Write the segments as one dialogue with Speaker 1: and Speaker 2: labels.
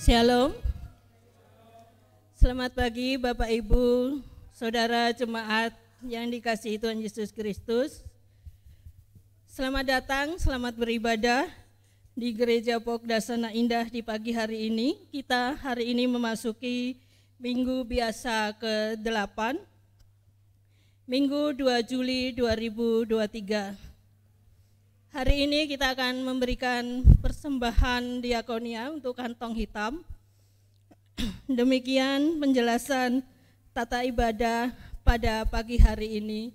Speaker 1: Shalom. Selamat pagi Bapak Ibu, Saudara jemaat yang dikasihi Tuhan Yesus Kristus. Selamat datang, selamat beribadah di Gereja Pokdasana Indah di pagi hari ini. Kita hari ini memasuki Minggu Biasa ke-8, Minggu 2 Juli 2023. Hari ini kita akan memberikan persembahan diakonia untuk kantong hitam. Demikian penjelasan tata ibadah pada pagi hari ini.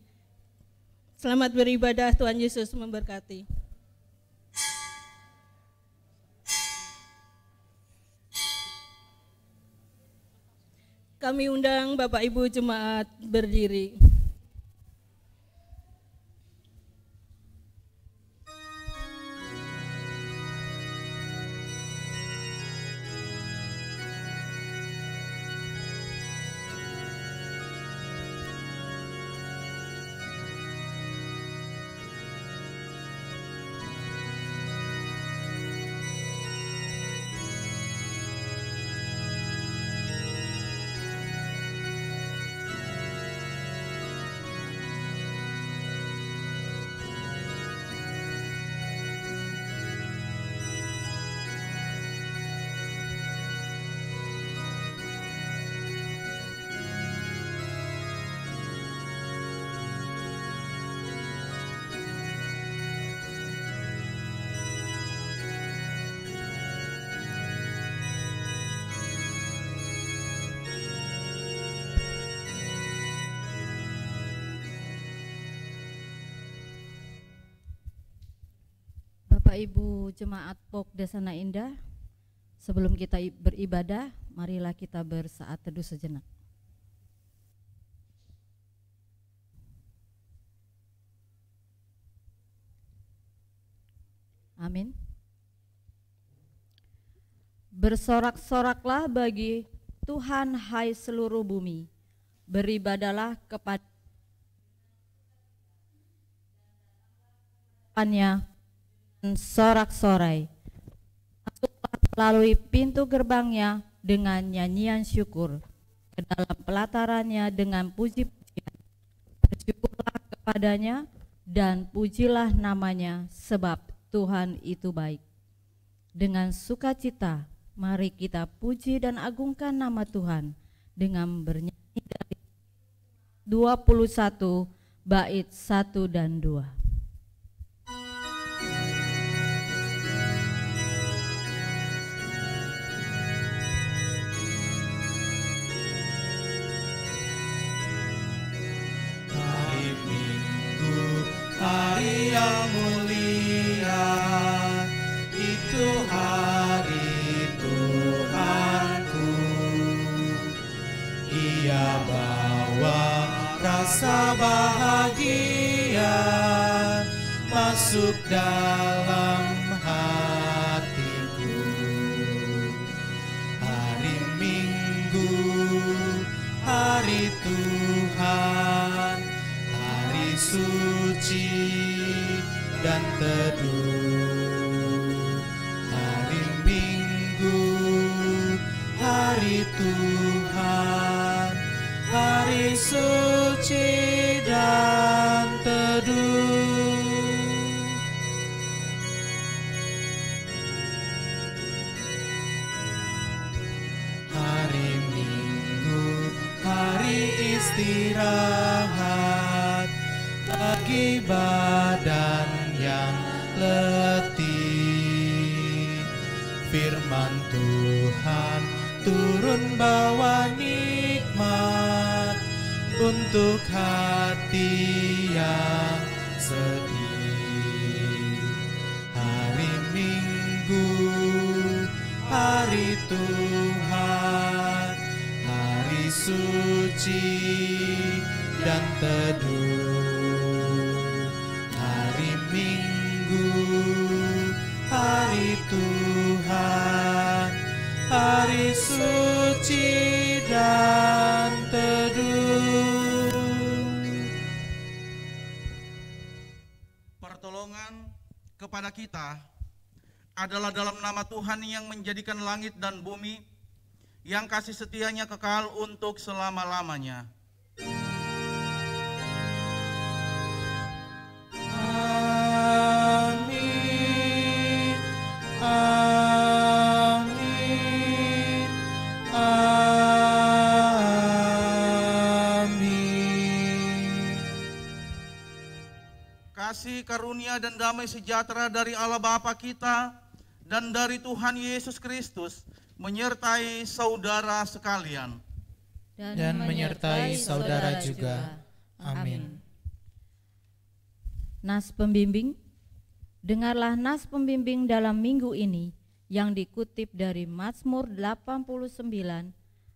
Speaker 1: Selamat beribadah, Tuhan Yesus memberkati. Kami undang Bapak Ibu jemaat berdiri.
Speaker 2: Bapak Ibu jemaat Pokdasana Indah, sebelum kita beribadah, marilah kita bersaat teduh sejenak. Amin. Bersorak-soraklah bagi Tuhan hai seluruh bumi, beribadalah kepada-Nya sorak-sorai, masuklah melalui pintu gerbangnya dengan nyanyian syukur, ke dalam pelatarannya dengan puji-pujian. Bersyukurlah kepadanya dan pujilah namanya, sebab Tuhan itu baik. Dengan sukacita mari kita puji dan agungkan nama Tuhan dengan bernyanyi dari 21 bait 1 dan 2.
Speaker 3: Hari yang mulia, itu hari Tuhanku. Ia bawa rasa bahagia masuk dalam hatiku. Hari Minggu, hari Tuhan, suci dan teduh. Hari Minggu, hari Tuhan, hari suci dan teduh. Hari Minggu, hari istirahat bagi badan yang letih. Firman Tuhan turun bawa nikmat untuk hati yang sedih. Hari Minggu, hari Tuhan, hari suci dan teduh. Hari Tuhan, hari suci dan teduh.
Speaker 4: Pertolongan kepada kita adalah dalam nama Tuhan yang menjadikan langit dan bumi, yang kasih setianya kekal untuk selama-lamanya.
Speaker 3: Amin. Amin. Amin.
Speaker 4: Kasih karunia dan damai sejahtera dari Allah Bapa kita dan dari Tuhan Yesus Kristus menyertai saudara sekalian.
Speaker 3: Dan menyertai saudara juga. Amin.
Speaker 2: Nas pembimbing, dengarlah nas pembimbing dalam minggu ini yang dikutip dari Mazmur 89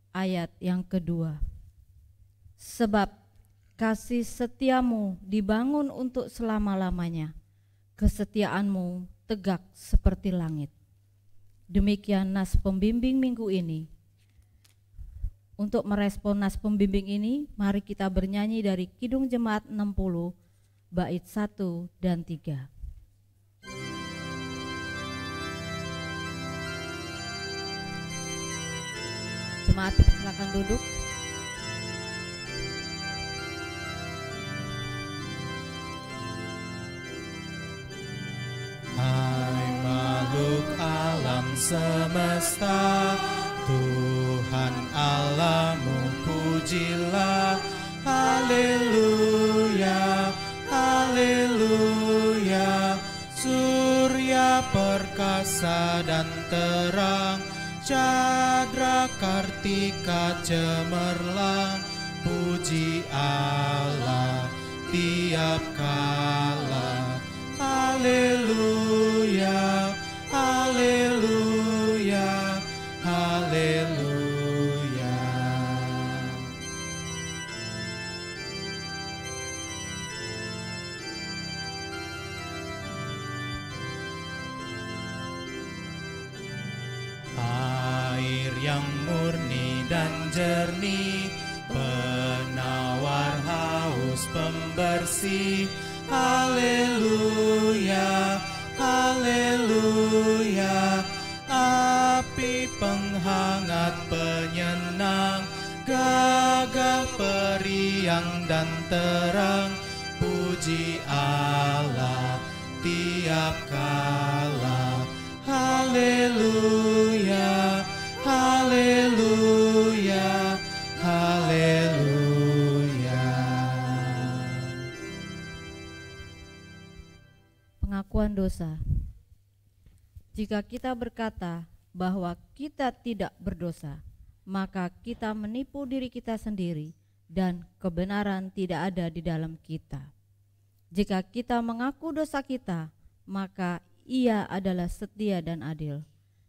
Speaker 2: ayat yang kedua. Sebab kasih setiamu dibangun untuk selama-lamanya, kesetiaanmu tegak seperti langit. Demikian nas pembimbing minggu ini. Untuk merespon nas pembimbing ini, mari kita bernyanyi dari Kidung Jemaat 60, bait 1 dan 3. Jemaat silakan duduk.
Speaker 3: Hai makhluk alam semesta, Tuhan Allahmu pujilah. Haleluya, haleluya. Surya perkasa dan terang, Chandra Kartika cemerlang. Puji Allah tiap kala. Haleluya, haleluya, haleluya. Air yang murni dan jernih, penawar haus pembersih. Haleluya, haleluya. Api penghangat penyenang, gagah periang dan terang. Puji Allah tiap kala. Haleluya, haleluya, haleluya.
Speaker 2: Pengakuan dosa. Jika kita berkata bahwa kita tidak berdosa, maka kita menipu diri kita sendiri dan kebenaran tidak ada di dalam kita. Jika kita mengaku dosa kita, maka Ia adalah setia dan adil,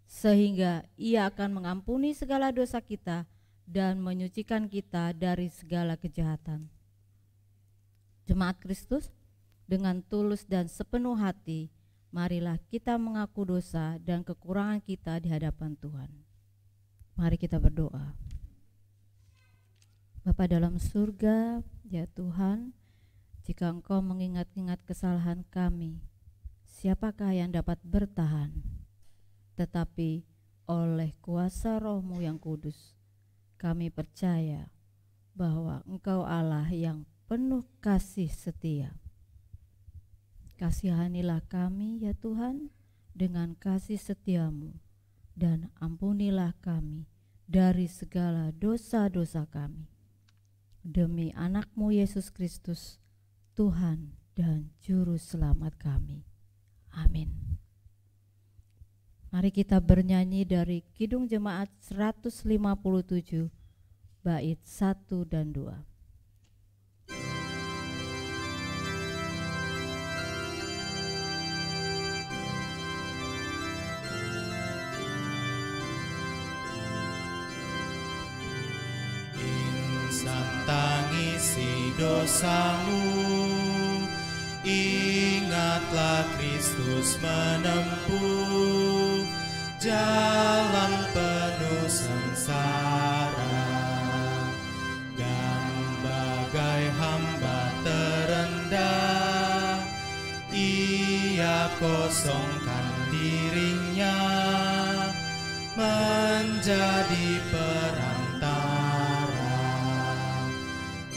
Speaker 2: sehingga Ia akan mengampuni segala dosa kita dan menyucikan kita dari segala kejahatan. Jemaat Kristus, dengan tulus dan sepenuh hati, marilah kita mengaku dosa dan kekurangan kita di hadapan Tuhan. Mari kita berdoa. Bapa dalam surga, ya Tuhan, jika Engkau mengingat-ingat kesalahan kami, siapakah yang dapat bertahan? Tetapi oleh kuasa Roh-Mu yang kudus, kami percaya bahwa Engkau Allah yang penuh kasih setia. Kasihanilah kami ya Tuhan dengan kasih setiamu, dan ampunilah kami dari segala dosa-dosa kami. Demi anak-Mu Yesus Kristus, Tuhan dan Juru Selamat kami. Amin. Mari kita bernyanyi dari Kidung Jemaat 157, bait 1 dan 2.
Speaker 3: Insan tangisi dosamu, ingatlah Kristus menempuh jalan penuh sengsara, dan bagai hamba terendah, Ia kosongkan dirinya menjadi perantara,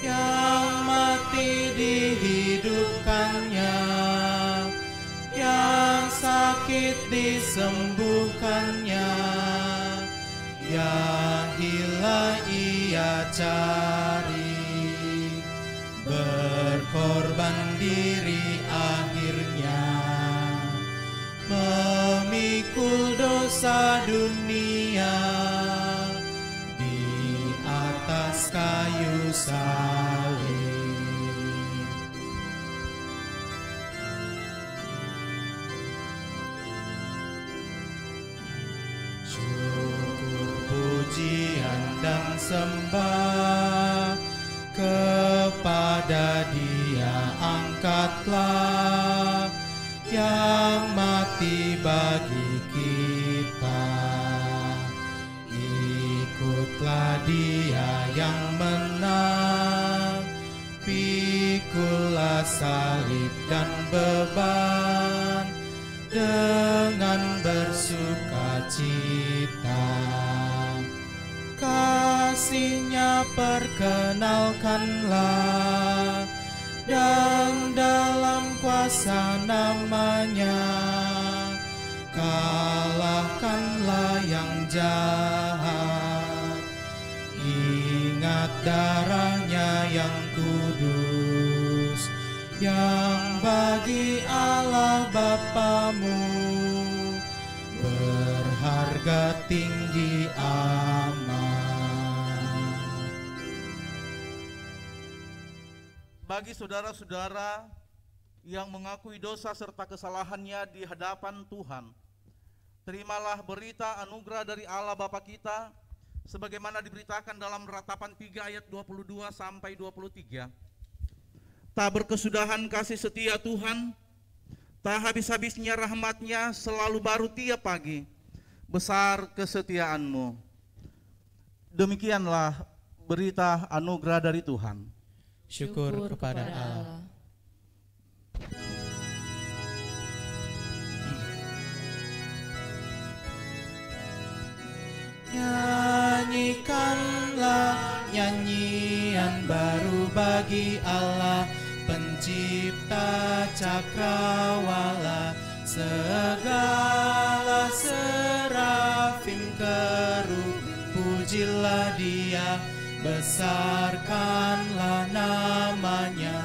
Speaker 3: yang mati dihidupkannya, yang sakit disembuhkannya, yang hilang ia cari, berkorban diri akhirnya, memikul dosa dunia di atas kayu salib. Syukur, pujian dan sembah kepada Dia angkatlah, yang mati bagi kita. Ikutlah Dia yang menang, pikulah salib dan beban dengan bersuka cita. Kasih-Nya perkenalkanlah, dan dalam kuasa nama-Nya kalahkanlah yang jahat. Ingat darah-Nya yang kudus, yang bagi Allah Bapamu berharga tinggi amat.
Speaker 4: Bagi saudara-saudara yang mengakui dosa serta kesalahannya di hadapan Tuhan, terimalah berita anugerah dari Allah Bapa kita sebagaimana diberitakan dalam Ratapan 3 ayat 22 sampai 23. Tak berkesudahan kasih setia Tuhan, tak habis-habisnya rahmat-Nya selalu baru tiap pagi, besar kesetiaan-Mu. Demikianlah berita anugerah dari Tuhan.
Speaker 3: Syukur kepada Allah. Nyanyikanlah nyanyian baru bagi Allah, Pencipta cakrawala. Segala serafim kerub, pujilah Dia, besarkanlah nama-Nya.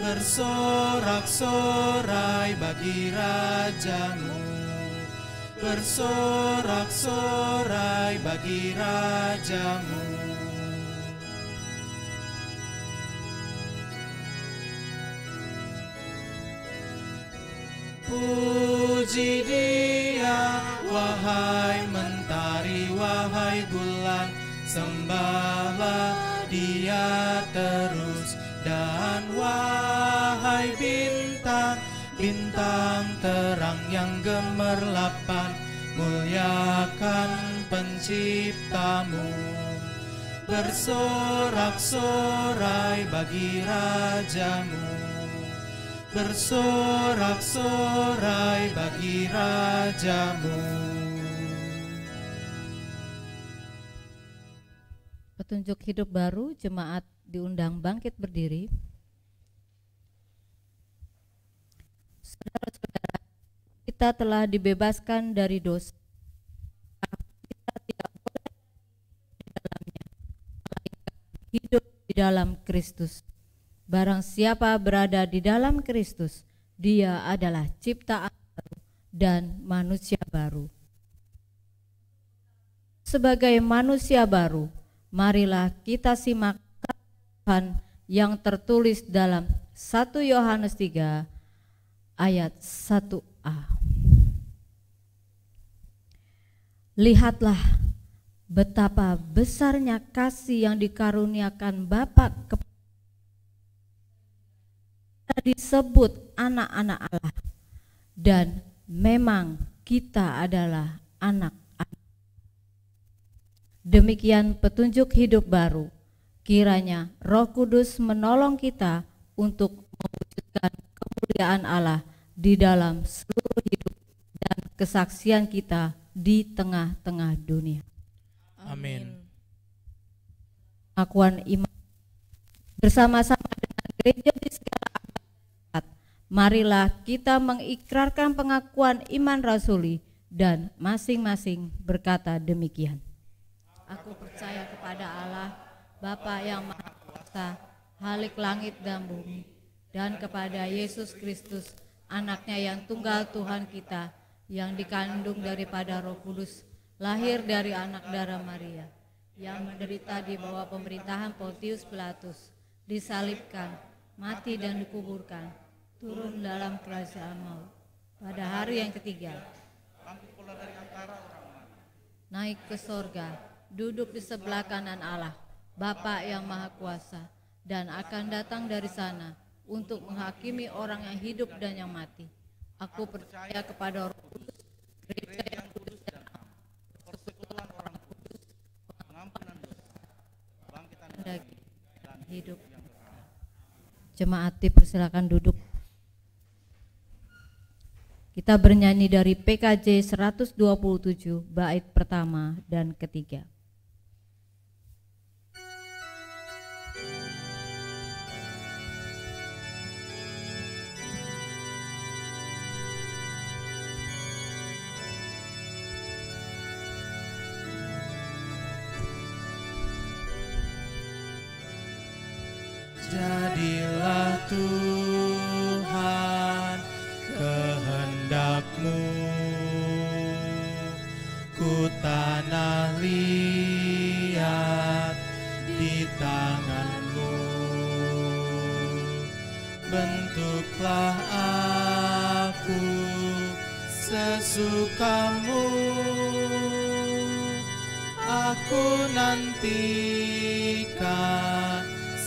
Speaker 3: Bersorak-sorai bagi Raja-Mu, bersorak-sorai bagi Raja-Mu. Puji Dia, wahai mentari, wahai bulan, sembahlah Dia terus. Dan wahai bintang, bintang terang yang gemerlapan, muliakan Pencipta-Mu. Bersorak-sorai bagi Raja-Mu, bersorak-sorai bagi Raja-Mu.
Speaker 2: Petunjuk hidup baru, jemaat diundang bangkit berdiri. Saudara-saudara, kita telah dibebaskan dari dosa. Kita tidak boleh di dalamnya, melainkan hidup di dalam Kristus. Barang siapa berada di dalam Kristus, dia adalah ciptaan baru dan manusia baru. Sebagai manusia baru, marilah kita simak Tuhan yang tertulis dalam 1 Yohanes 3 ayat 1a. Lihatlah betapa besarnya kasih yang dikaruniakan Bapa kepada kita, disebut anak-anak Allah, dan memang kita adalah anak-anak. Demikian petunjuk hidup baru. Kiranya Roh Kudus menolong kita untuk mewujudkan kemuliaan Allah di dalam seluruh hidup dan kesaksian kita di tengah-tengah dunia.
Speaker 3: Amin.
Speaker 2: Pengakuan iman bersama-sama dengan gereja di segala abad. Marilah kita mengikrarkan pengakuan iman rasuli dan masing-masing berkata demikian. Aku percaya kepada Allah, Bapa yang Maha Kuasa, Khalik langit dan bumi, dan kepada Yesus Kristus, anaknya yang tunggal Tuhan kita, yang dikandung daripada Roh Kudus, lahir dari anak darah Maria, yang menderita di bawah pemerintahan Pontius Pilatus, disalibkan, mati dan dikuburkan, turun dalam kerajaan maut. Pada hari yang ketiga, naik ke sorga, duduk di sebelah kanan Allah, Bapa yang Maha Kuasa, dan akan datang dari sana untuk menghakimi orang yang hidup dan yang mati. Aku percaya kepada Roh Kudus, gereja yang kudus dan am, persekutuan orang kudus, pengampunan dosa, bangkitan daging, dan hidup yang kekal. Jemaat dipersilakan duduk. Kita bernyanyi dari PKJ 127 bait pertama dan ketiga.
Speaker 3: Jadilah Tuhan kehendak-Mu, ku tanah liat di tangan-Mu. Bentuklah aku sesuka-Mu, aku nantikan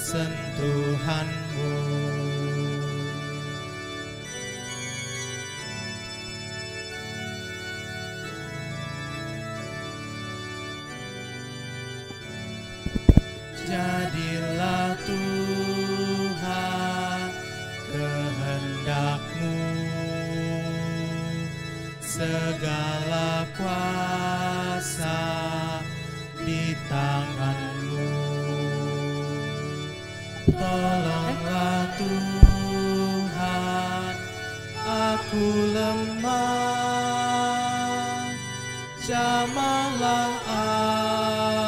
Speaker 3: sentuhan-Mu. Jadilah Tuhan kehendak-Mu, segala kuasa di tangan-Mu. Tolonglah Tuhan, aku lemah, jamahlah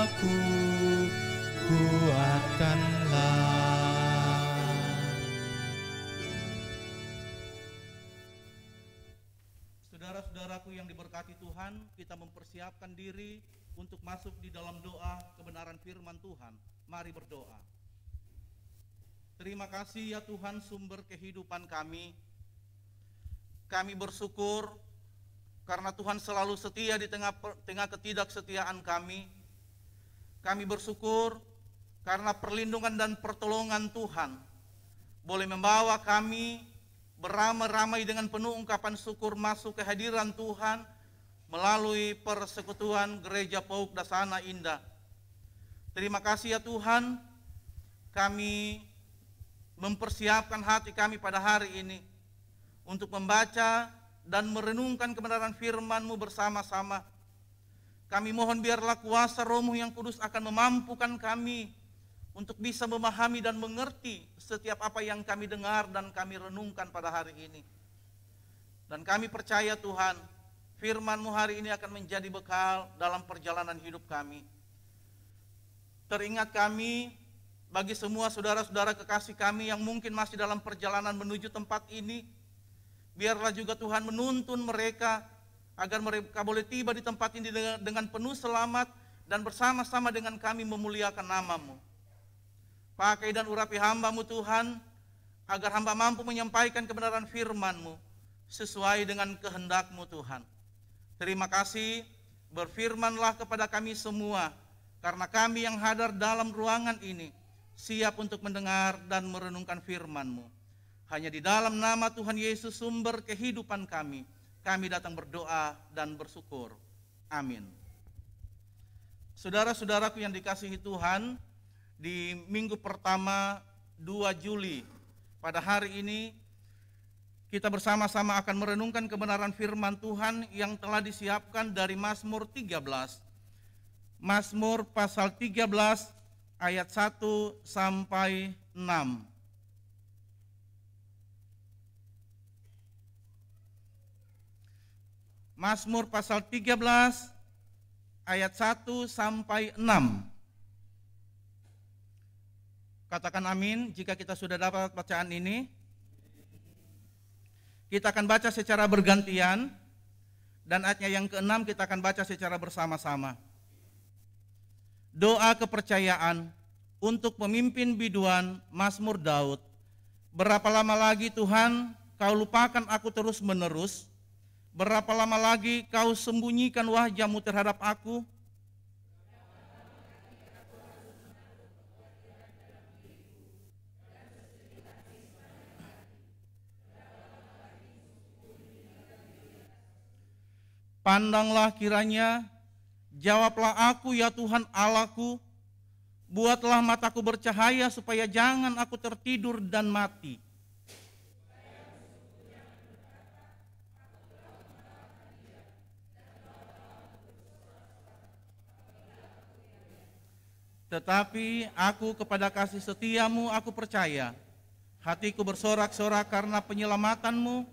Speaker 3: aku, kuatkanlah.
Speaker 4: Saudara-saudaraku yang diberkati Tuhan, kita mempersiapkan diri untuk masuk di dalam doa kebenaran firman Tuhan. Mari berdoa. Terima kasih ya Tuhan, sumber kehidupan kami. Kami bersyukur karena Tuhan selalu setia di tengah ketidaksetiaan kami. Kami bersyukur karena perlindungan dan pertolongan Tuhan boleh membawa kami beramai-ramai dengan penuh ungkapan syukur masuk ke hadiran Tuhan melalui persekutuan Gereja Pauk Dasana Indah. Terima kasih ya Tuhan, kami mempersiapkan hati kami pada hari ini untuk membaca dan merenungkan kebenaran firman-Mu bersama-sama. Kami mohon biarlah kuasa Roh-Mu yang kudus akan memampukan kami untuk bisa memahami dan mengerti setiap apa yang kami dengar dan kami renungkan pada hari ini. Dan kami percaya Tuhan, firman-Mu hari ini akan menjadi bekal dalam perjalanan hidup kami. Teringat kami bagi semua saudara-saudara kekasih kami yang mungkin masih dalam perjalanan menuju tempat ini, biarlah juga Tuhan menuntun mereka agar mereka boleh tiba di tempat ini dengan penuh selamat dan bersama-sama dengan kami memuliakan nama-Mu. Pakai dan urapi hamba-Mu Tuhan, agar hamba mampu menyampaikan kebenaran firman-Mu sesuai dengan kehendak-Mu Tuhan. Terima kasih, berfirmanlah kepada kami semua, karena kami yang hadir dalam ruangan ini siap untuk mendengar dan merenungkan firman-Mu. Hanya di dalam nama Tuhan Yesus sumber kehidupan kami datang berdoa dan bersyukur. Amin. Saudara-saudaraku yang dikasihi Tuhan, di minggu pertama 2 Juli pada hari ini kita bersama-sama akan merenungkan kebenaran firman Tuhan yang telah disiapkan dari Mazmur 13. Mazmur pasal 13 ayat 1 sampai 6. Mazmur pasal 13 ayat 1 sampai 6. Katakan amin jika kita sudah dapat bacaan ini. Kita akan baca secara bergantian, dan ayatnya yang ke-6 kita akan baca secara bersama-sama. Doa kepercayaan untuk pemimpin biduan Mazmur Daud. Berapa lama lagi Tuhan kau lupakan aku terus menerus? Berapa lama lagi kau sembunyikan wajah-Mu terhadap aku? Pandanglah kiranya, jawablah aku ya Tuhan Allahku, buatlah mataku bercahaya supaya jangan aku tertidur dan mati. Tetapi aku kepada kasih setia-Mu aku percaya, hatiku bersorak-sorak karena penyelamatan-Mu,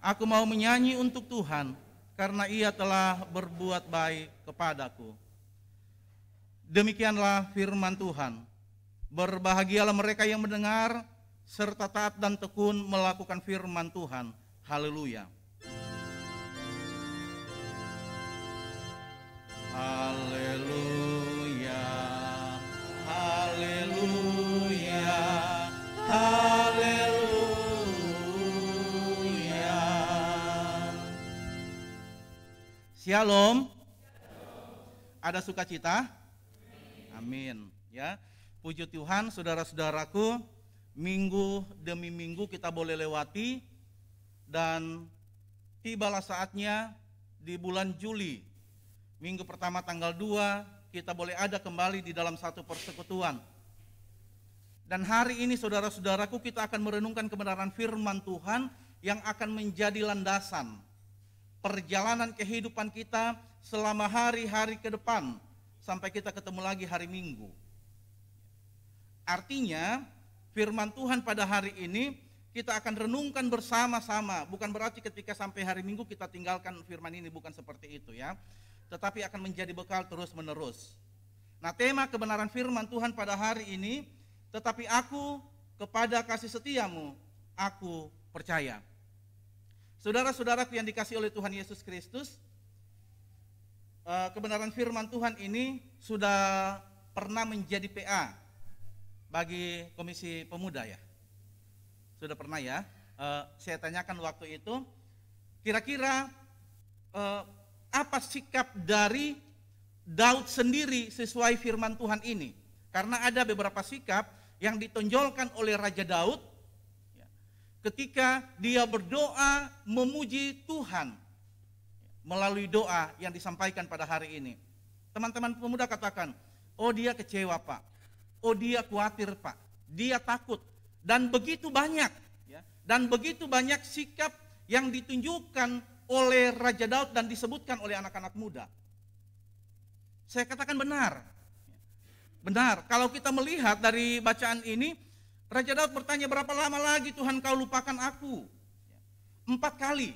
Speaker 4: aku mau menyanyi untuk Tuhan, karena Ia telah berbuat baik kepadaku. Demikianlah firman Tuhan. Berbahagialah mereka yang mendengar, serta taat dan tekun melakukan firman Tuhan. Haleluya. Haleluya. Haleluya. Haleluya. Shalom. Ada sukacita? Amin. Ya, puji Tuhan, saudara-saudaraku, minggu demi minggu kita boleh lewati, dan tibalah saatnya di bulan Juli, minggu pertama tanggal 2, kita boleh ada kembali di dalam satu persekutuan. Dan hari ini saudara-saudaraku, kita akan merenungkan kebenaran firman Tuhan yang akan menjadi landasan perjalanan kehidupan kita selama hari-hari ke depan, sampai kita ketemu lagi hari Minggu. Artinya, firman Tuhan pada hari ini kita akan renungkan bersama-sama. Bukan berarti ketika sampai hari Minggu kita tinggalkan firman ini, bukan seperti itu ya. Tetapi akan menjadi bekal terus-menerus. Nah, tema kebenaran firman Tuhan pada hari ini, tetapi aku kepada kasih setia-Mu, aku percaya. Saudara-saudaraku yang dikasihi oleh Tuhan Yesus Kristus, kebenaran firman Tuhan ini sudah pernah menjadi PA bagi Komisi Pemuda ya. Sudah pernah ya. Saya tanyakan waktu itu, kira-kira apa sikap dari Daud sendiri sesuai firman Tuhan ini? Karena ada beberapa sikap yang ditonjolkan oleh Raja Daud ketika dia berdoa memuji Tuhan melalui doa yang disampaikan pada hari ini. Teman-teman pemuda katakan, oh dia kecewa Pak, oh dia khawatir Pak, dia takut, dan begitu banyak ya, dan begitu banyak sikap yang ditunjukkan oleh Raja Daud dan disebutkan oleh anak-anak muda. Saya katakan benar. Benar, kalau kita melihat dari bacaan ini, Raja Daud bertanya, berapa lama lagi Tuhan kau lupakan aku? 4 kali.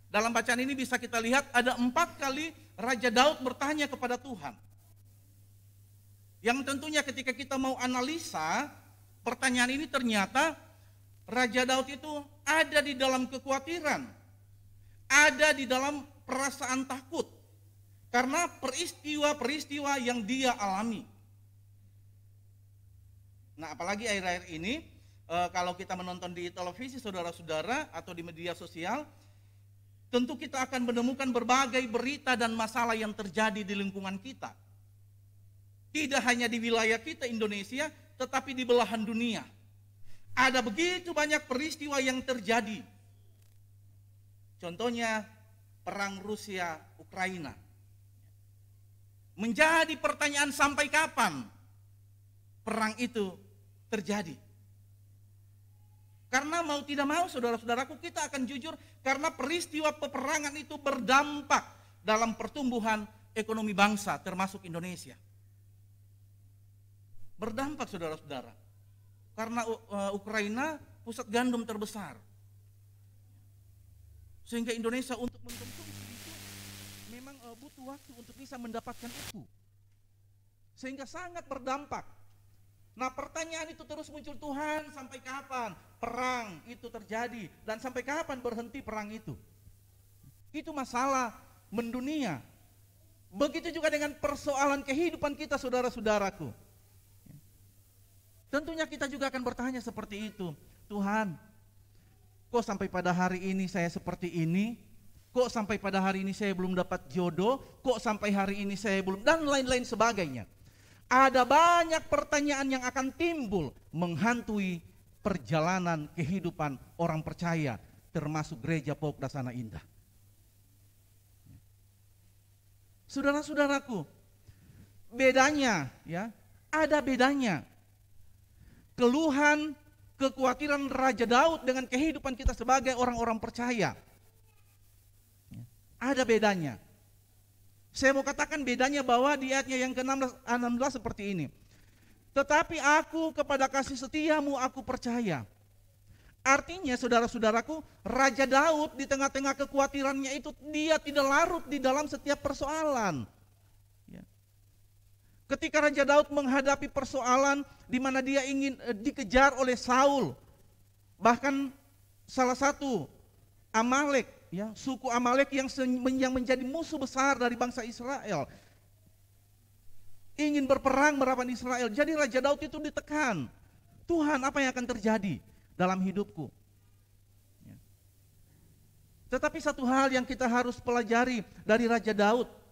Speaker 4: Dalam bacaan ini bisa kita lihat ada 4 kali Raja Daud bertanya kepada Tuhan. Yang tentunya ketika kita mau analisa pertanyaan ini, ternyata Raja Daud itu ada di dalam kekhawatiran, ada di dalam perasaan takut karena peristiwa-peristiwa yang dia alami. Nah, apalagi akhir-akhir ini kalau kita menonton di televisi saudara-saudara atau di media sosial, tentu kita akan menemukan berbagai berita dan masalah yang terjadi di lingkungan kita. Tidak hanya di wilayah kita Indonesia, tetapi di belahan dunia. Ada begitu banyak peristiwa yang terjadi. Contohnya perang Rusia-Ukraina. Menjadi pertanyaan sampai kapan perang itu terjadi. Karena mau tidak mau saudara-saudaraku kita akan jujur, karena peristiwa peperangan itu berdampak dalam pertumbuhan ekonomi bangsa termasuk Indonesia. Berdampak saudara-saudara. Karena Ukraina pusat gandum terbesar. Sehingga Indonesia untuk mengkonsumsi itu memang butuh waktu untuk bisa mendapatkan itu. Sehingga sangat berdampak. Nah pertanyaan itu terus muncul, Tuhan sampai kapan perang itu terjadi dan sampai kapan berhenti perang itu? Itu masalah mendunia. Begitu juga dengan persoalan kehidupan kita saudara-saudaraku. Tentunya kita juga akan bertanya seperti itu. Tuhan, kok sampai pada hari ini saya seperti ini? Kok sampai pada hari ini saya belum dapat jodoh? Kok sampai hari ini saya belum, dan lain-lain sebagainya. Ada banyak pertanyaan yang akan timbul menghantui perjalanan kehidupan orang percaya, termasuk Gereja Pok Dasana Indah. Saudara-saudaraku, bedanya ya, ada bedanya. Keluhan, kekhawatiran Raja Daud dengan kehidupan kita sebagai orang-orang percaya. Ada bedanya. Saya mau katakan bedanya bahwa di ayatnya yang ke-16 seperti ini. Tetapi aku kepada kasih setiamu aku percaya. Artinya saudara-saudaraku, Raja Daud di tengah-tengah kekhawatirannya itu dia tidak larut di dalam setiap persoalan. Ketika Raja Daud menghadapi persoalan di mana dia ingin dikejar oleh Saul, bahkan salah satu Amalek, ya, suku Amalek yang menjadi musuh besar dari bangsa Israel, ingin berperang melawan Israel. Jadi Raja Daud itu ditekan. Tuhan, apa yang akan terjadi dalam hidupku? Ya. Tetapi satu hal yang kita harus pelajari dari Raja Daud,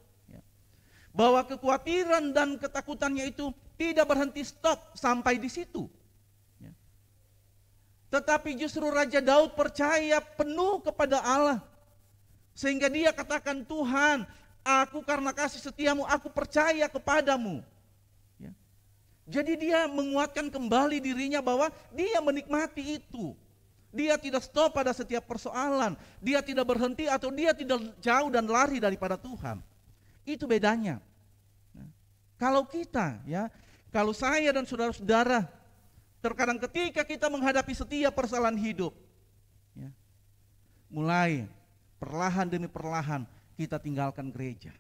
Speaker 4: bahwa kekhawatiran dan ketakutannya itu tidak berhenti stop sampai di situ. Tetapi justru Raja Daud percaya penuh kepada Allah. Sehingga dia katakan, Tuhan, aku karena kasih setiamu, aku percaya kepadamu. Jadi dia menguatkan kembali dirinya bahwa dia menikmati itu. Dia tidak stop pada setiap persoalan. Dia tidak berhenti atau dia tidak jauh dan lari daripada Tuhan. Itu bedanya. Kalau kita, ya, kalau saya dan saudara-saudara, terkadang ketika kita menghadapi setiap persoalan hidup, ya, mulai perlahan demi perlahan kita tinggalkan gereja.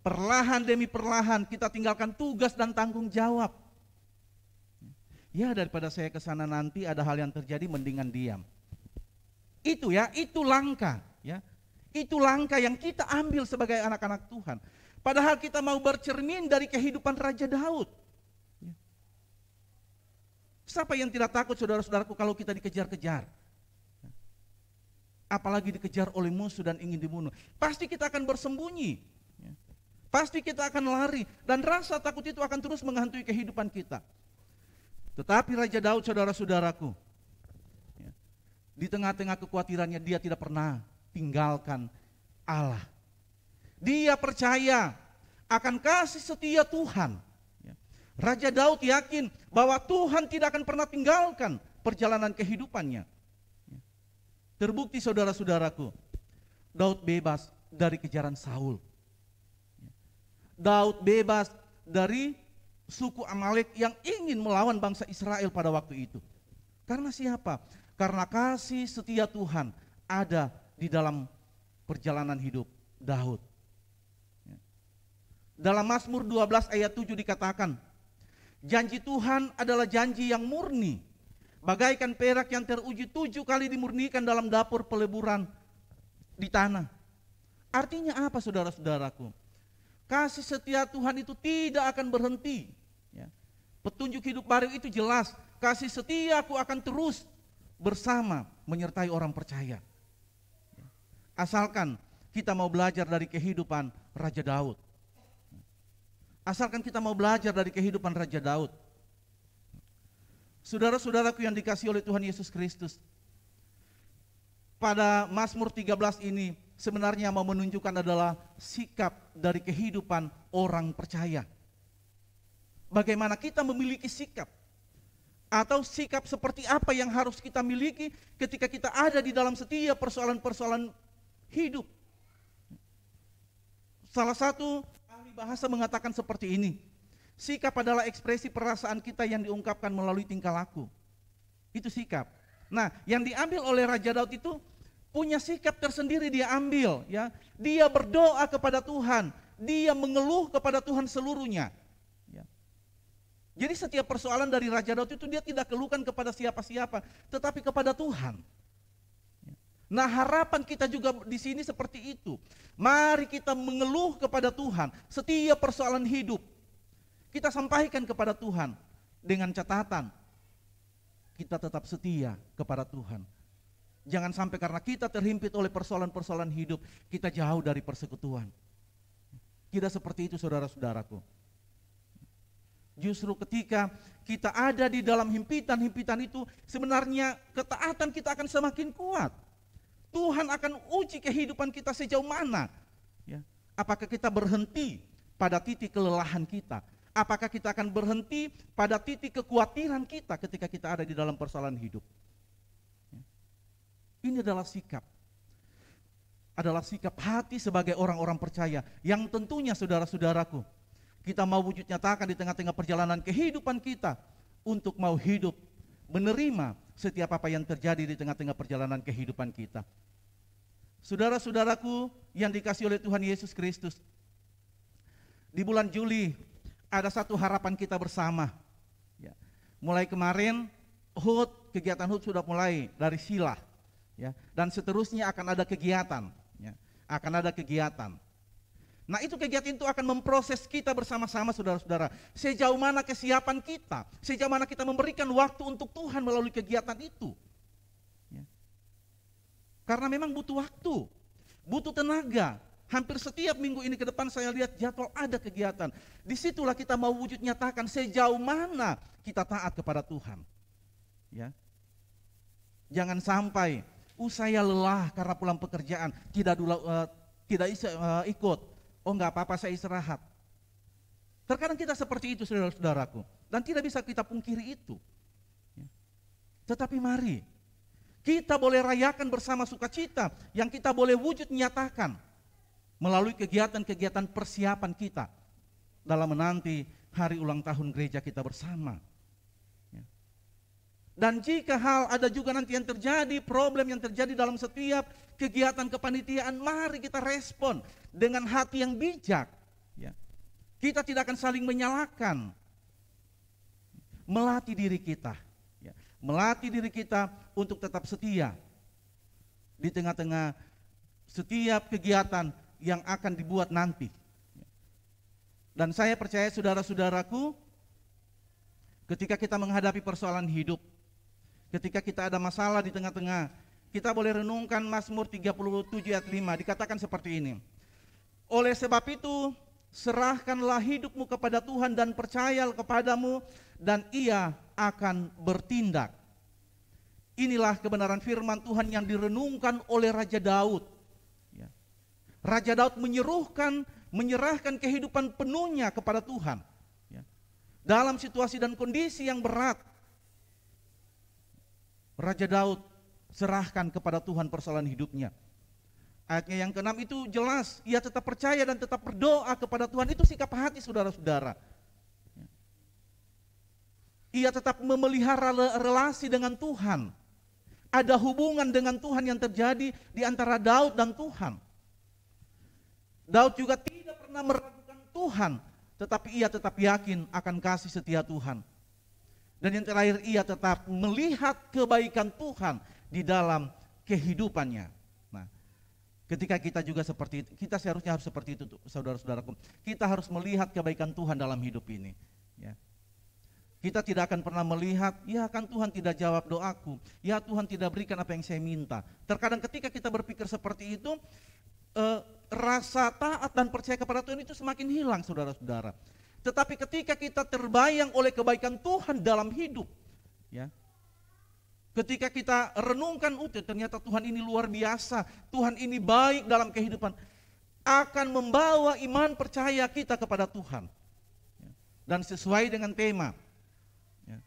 Speaker 4: Perlahan demi perlahan kita tinggalkan tugas dan tanggung jawab. Ya, daripada saya ke sana nanti ada hal yang terjadi, mendingan diam. Itu ya, itu langkah, ya. Itu langkah yang kita ambil sebagai anak-anak Tuhan. Padahal kita mau bercermin dari kehidupan Raja Daud. Siapa yang tidak takut saudara-saudaraku kalau kita dikejar-kejar? Apalagi dikejar oleh musuh dan ingin dibunuh. Pasti kita akan bersembunyi. Pasti kita akan lari. Dan rasa takut itu akan terus menghantui kehidupan kita. Tetapi Raja Daud saudara-saudaraku, di tengah-tengah kekhawatirannya dia tidak pernah tinggalkan Allah. Dia percaya akan kasih setia Tuhan. Raja Daud yakin bahwa Tuhan tidak akan pernah tinggalkan perjalanan kehidupannya. Terbukti saudara-saudaraku, Daud bebas dari kejaran Saul. Daud bebas dari suku Amalek yang ingin melawan bangsa Israel pada waktu itu. Karena siapa? Karena kasih setia Tuhan ada di dalam perjalanan hidup Daud. Dalam Mazmur 12 ayat 7 dikatakan, janji Tuhan adalah janji yang murni, bagaikan perak yang teruji 7 kali dimurnikan dalam dapur peleburan di tanah. Artinya apa saudara-saudaraku? Kasih setia Tuhan itu tidak akan berhenti. Petunjuk hidup baru itu jelas, kasih setiaku akan terus bersama menyertai orang percaya. Asalkan kita mau belajar dari kehidupan Raja Daud. Asalkan kita mau belajar dari kehidupan Raja Daud. Saudara-saudaraku yang dikasihi oleh Tuhan Yesus Kristus, pada Mazmur 13 ini sebenarnya mau menunjukkan adalah sikap dari kehidupan orang percaya. Bagaimana kita memiliki sikap. Atau sikap seperti apa yang harus kita miliki ketika kita ada di dalam setiap persoalan-persoalan hidup. Salah satu ahli bahasa mengatakan seperti ini. Sikap adalah ekspresi perasaan kita yang diungkapkan melalui tingkah laku. Itu sikap. Nah, yang diambil oleh Raja Daud itu punya sikap tersendiri dia ambil, ya. Dia berdoa kepada Tuhan, dia mengeluh kepada Tuhan seluruhnya. Ya. Jadi setiap persoalan dari Raja Daud itu dia tidak keluhkan kepada siapa-siapa, tetapi kepada Tuhan. Ya. Nah, harapan kita juga di sini seperti itu. Mari kita mengeluh kepada Tuhan setiap persoalan hidup. Kita sampaikan kepada Tuhan dengan catatan kita tetap setia kepada Tuhan. Jangan sampai karena kita terhimpit oleh persoalan-persoalan hidup, kita jauh dari persekutuan. Tidak seperti itu saudara-saudaraku. Justru ketika kita ada di dalam himpitan-himpitan itu, sebenarnya ketaatan kita akan semakin kuat. Tuhan akan uji kehidupan kita sejauh mana. Ya. Apakah kita berhenti pada titik kelelahan kita? Apakah kita akan berhenti pada titik kekhawatiran kita ketika kita ada di dalam persoalan hidup? Ini adalah sikap hati sebagai orang-orang percaya yang tentunya saudara-saudaraku, kita mau wujud nyatakan di tengah-tengah perjalanan kehidupan kita untuk mau hidup menerima setiap apa yang terjadi di tengah-tengah perjalanan kehidupan kita. Saudara-saudaraku yang dikasihi oleh Tuhan Yesus Kristus, di bulan Juli ada satu harapan kita bersama. Ya. Mulai kemarin kegiatan HUT sudah mulai dari Silah. Ya, dan seterusnya akan ada kegiatan, ya, akan ada kegiatan. Nah, itu kegiatan itu akan memproses kita bersama-sama saudara-saudara. Sejauh mana kesiapan kita, sejauh mana kita memberikan waktu untuk Tuhan melalui kegiatan itu. Ya. Karena memang butuh waktu, butuh tenaga. Hampir setiap minggu ini ke depan saya lihat jadwal ada kegiatan. Disitulah kita mau wujud nyatakan sejauh mana kita taat kepada Tuhan. Ya. Jangan sampai saya lelah karena pulang pekerjaan, tidak ikut. Oh enggak apa-apa, saya istirahat. Terkadang kita seperti itu saudara-saudaraku, dan tidak bisa kita pungkiri itu. Tetapi mari, kita boleh rayakan bersama sukacita yang kita boleh wujud nyatakan melalui kegiatan-kegiatan persiapan kita dalam menanti hari ulang tahun gereja kita bersama. Dan jika hal ada juga nanti yang terjadi, problem yang terjadi dalam setiap kegiatan kepanitiaan, mari kita respon dengan hati yang bijak. Ya. Kita tidak akan saling menyalahkan. Melatih diri kita. Ya. Melatih diri kita untuk tetap setia di tengah-tengah setiap kegiatan yang akan dibuat nanti. Dan saya percaya saudara-saudaraku, ketika kita menghadapi persoalan hidup, ketika kita ada masalah di tengah-tengah, kita boleh renungkan Mazmur 37 ayat 5, dikatakan seperti ini. Oleh sebab itu, serahkanlah hidupmu kepada Tuhan dan percayalah kepadamu, dan Ia akan bertindak. Inilah kebenaran firman Tuhan yang direnungkan oleh Raja Daud. Raja Daud menyerahkan kehidupan penuhnya kepada Tuhan. Dalam situasi dan kondisi yang berat, Raja Daud serahkan kepada Tuhan persoalan hidupnya. Ayatnya yang ke-6 itu jelas, ia tetap percaya dan tetap berdoa kepada Tuhan. Itu sikap hati saudara-saudara. Ia tetap memelihara relasi dengan Tuhan. Ada hubungan dengan Tuhan yang terjadi di antara Daud dan Tuhan. Daud juga tidak pernah meragukan Tuhan, tetapi ia tetap yakin akan kasih setia Tuhan. Dan yang terakhir, ia tetap melihat kebaikan Tuhan di dalam kehidupannya. Nah, ketika kita juga seperti itu, kita seharusnya harus seperti itu saudara-saudaraku. Kita harus melihat kebaikan Tuhan dalam hidup ini. Ya. Kita tidak akan pernah melihat, ya kan Tuhan tidak jawab doaku, ya Tuhan tidak berikan apa yang saya minta. Terkadang ketika kita berpikir seperti itu, rasa taat dan percaya kepada Tuhan itu semakin hilang saudara-saudara. Tetapi ketika kita terbayang oleh kebaikan Tuhan dalam hidup, ya, ketika kita renungkan, ternyata Tuhan ini luar biasa, Tuhan ini baik dalam kehidupan, akan membawa iman percaya kita kepada Tuhan. Dan sesuai dengan tema, ya,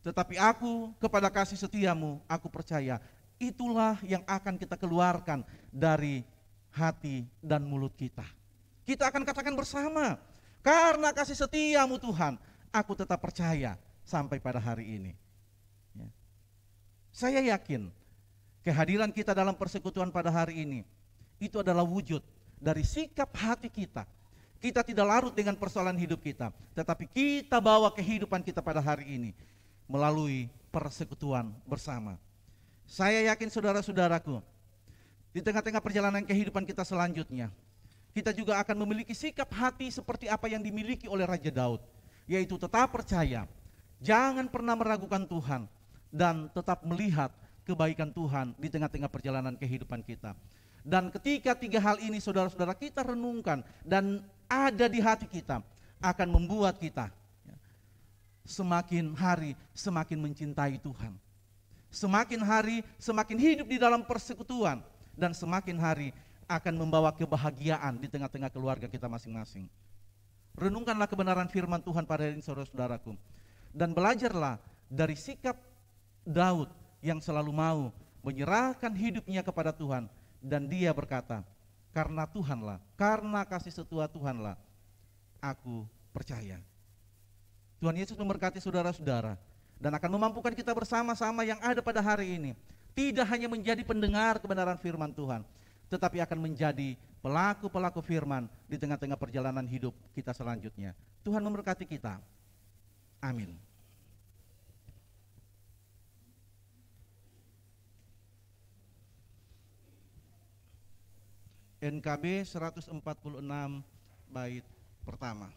Speaker 4: Tetapi aku kepada kasih setiamu, aku percaya. Itulah yang akan kita keluarkan dari hati dan mulut kita. Kita akan katakan bersama, karena kasih setiamu Tuhan, aku tetap percaya sampai pada hari ini. Ya. Saya yakin kehadiran kita dalam persekutuan pada hari ini, itu adalah wujud dari sikap hati kita. Kita tidak larut dengan persoalan hidup kita, tetapi kita bawa kehidupan kita pada hari ini melalui persekutuan bersama. Saya yakin saudara-saudaraku, di tengah-tengah perjalanan kehidupan kita selanjutnya, kita juga akan memiliki sikap hati seperti apa yang dimiliki oleh Raja Daud, yaitu tetap percaya, jangan pernah meragukan Tuhan, dan tetap melihat kebaikan Tuhan di tengah-tengah perjalanan kehidupan kita. Dan ketika tiga hal ini saudara-saudara kita renungkan dan ada di hati kita, akan membuat kita semakin hari semakin mencintai Tuhan. Semakin hari semakin hidup di dalam persekutuan, dan semakin hari akan membawa kebahagiaan di tengah-tengah keluarga kita masing-masing. Renungkanlah kebenaran firman Tuhan pada hari ini saudara-saudaraku, dan belajarlah dari sikap Daud yang selalu mau menyerahkan hidupnya kepada Tuhan, dan dia berkata, karena Tuhanlah, karena kasih setia Tuhanlah, aku percaya. Tuhan Yesus memberkati saudara-saudara dan akan memampukan kita bersama-sama yang ada pada hari ini, tidak hanya menjadi pendengar kebenaran firman Tuhan, tetapi akan menjadi pelaku-pelaku firman di tengah-tengah perjalanan hidup kita selanjutnya. Tuhan memberkati kita. Amin. NKB 146 bait pertama.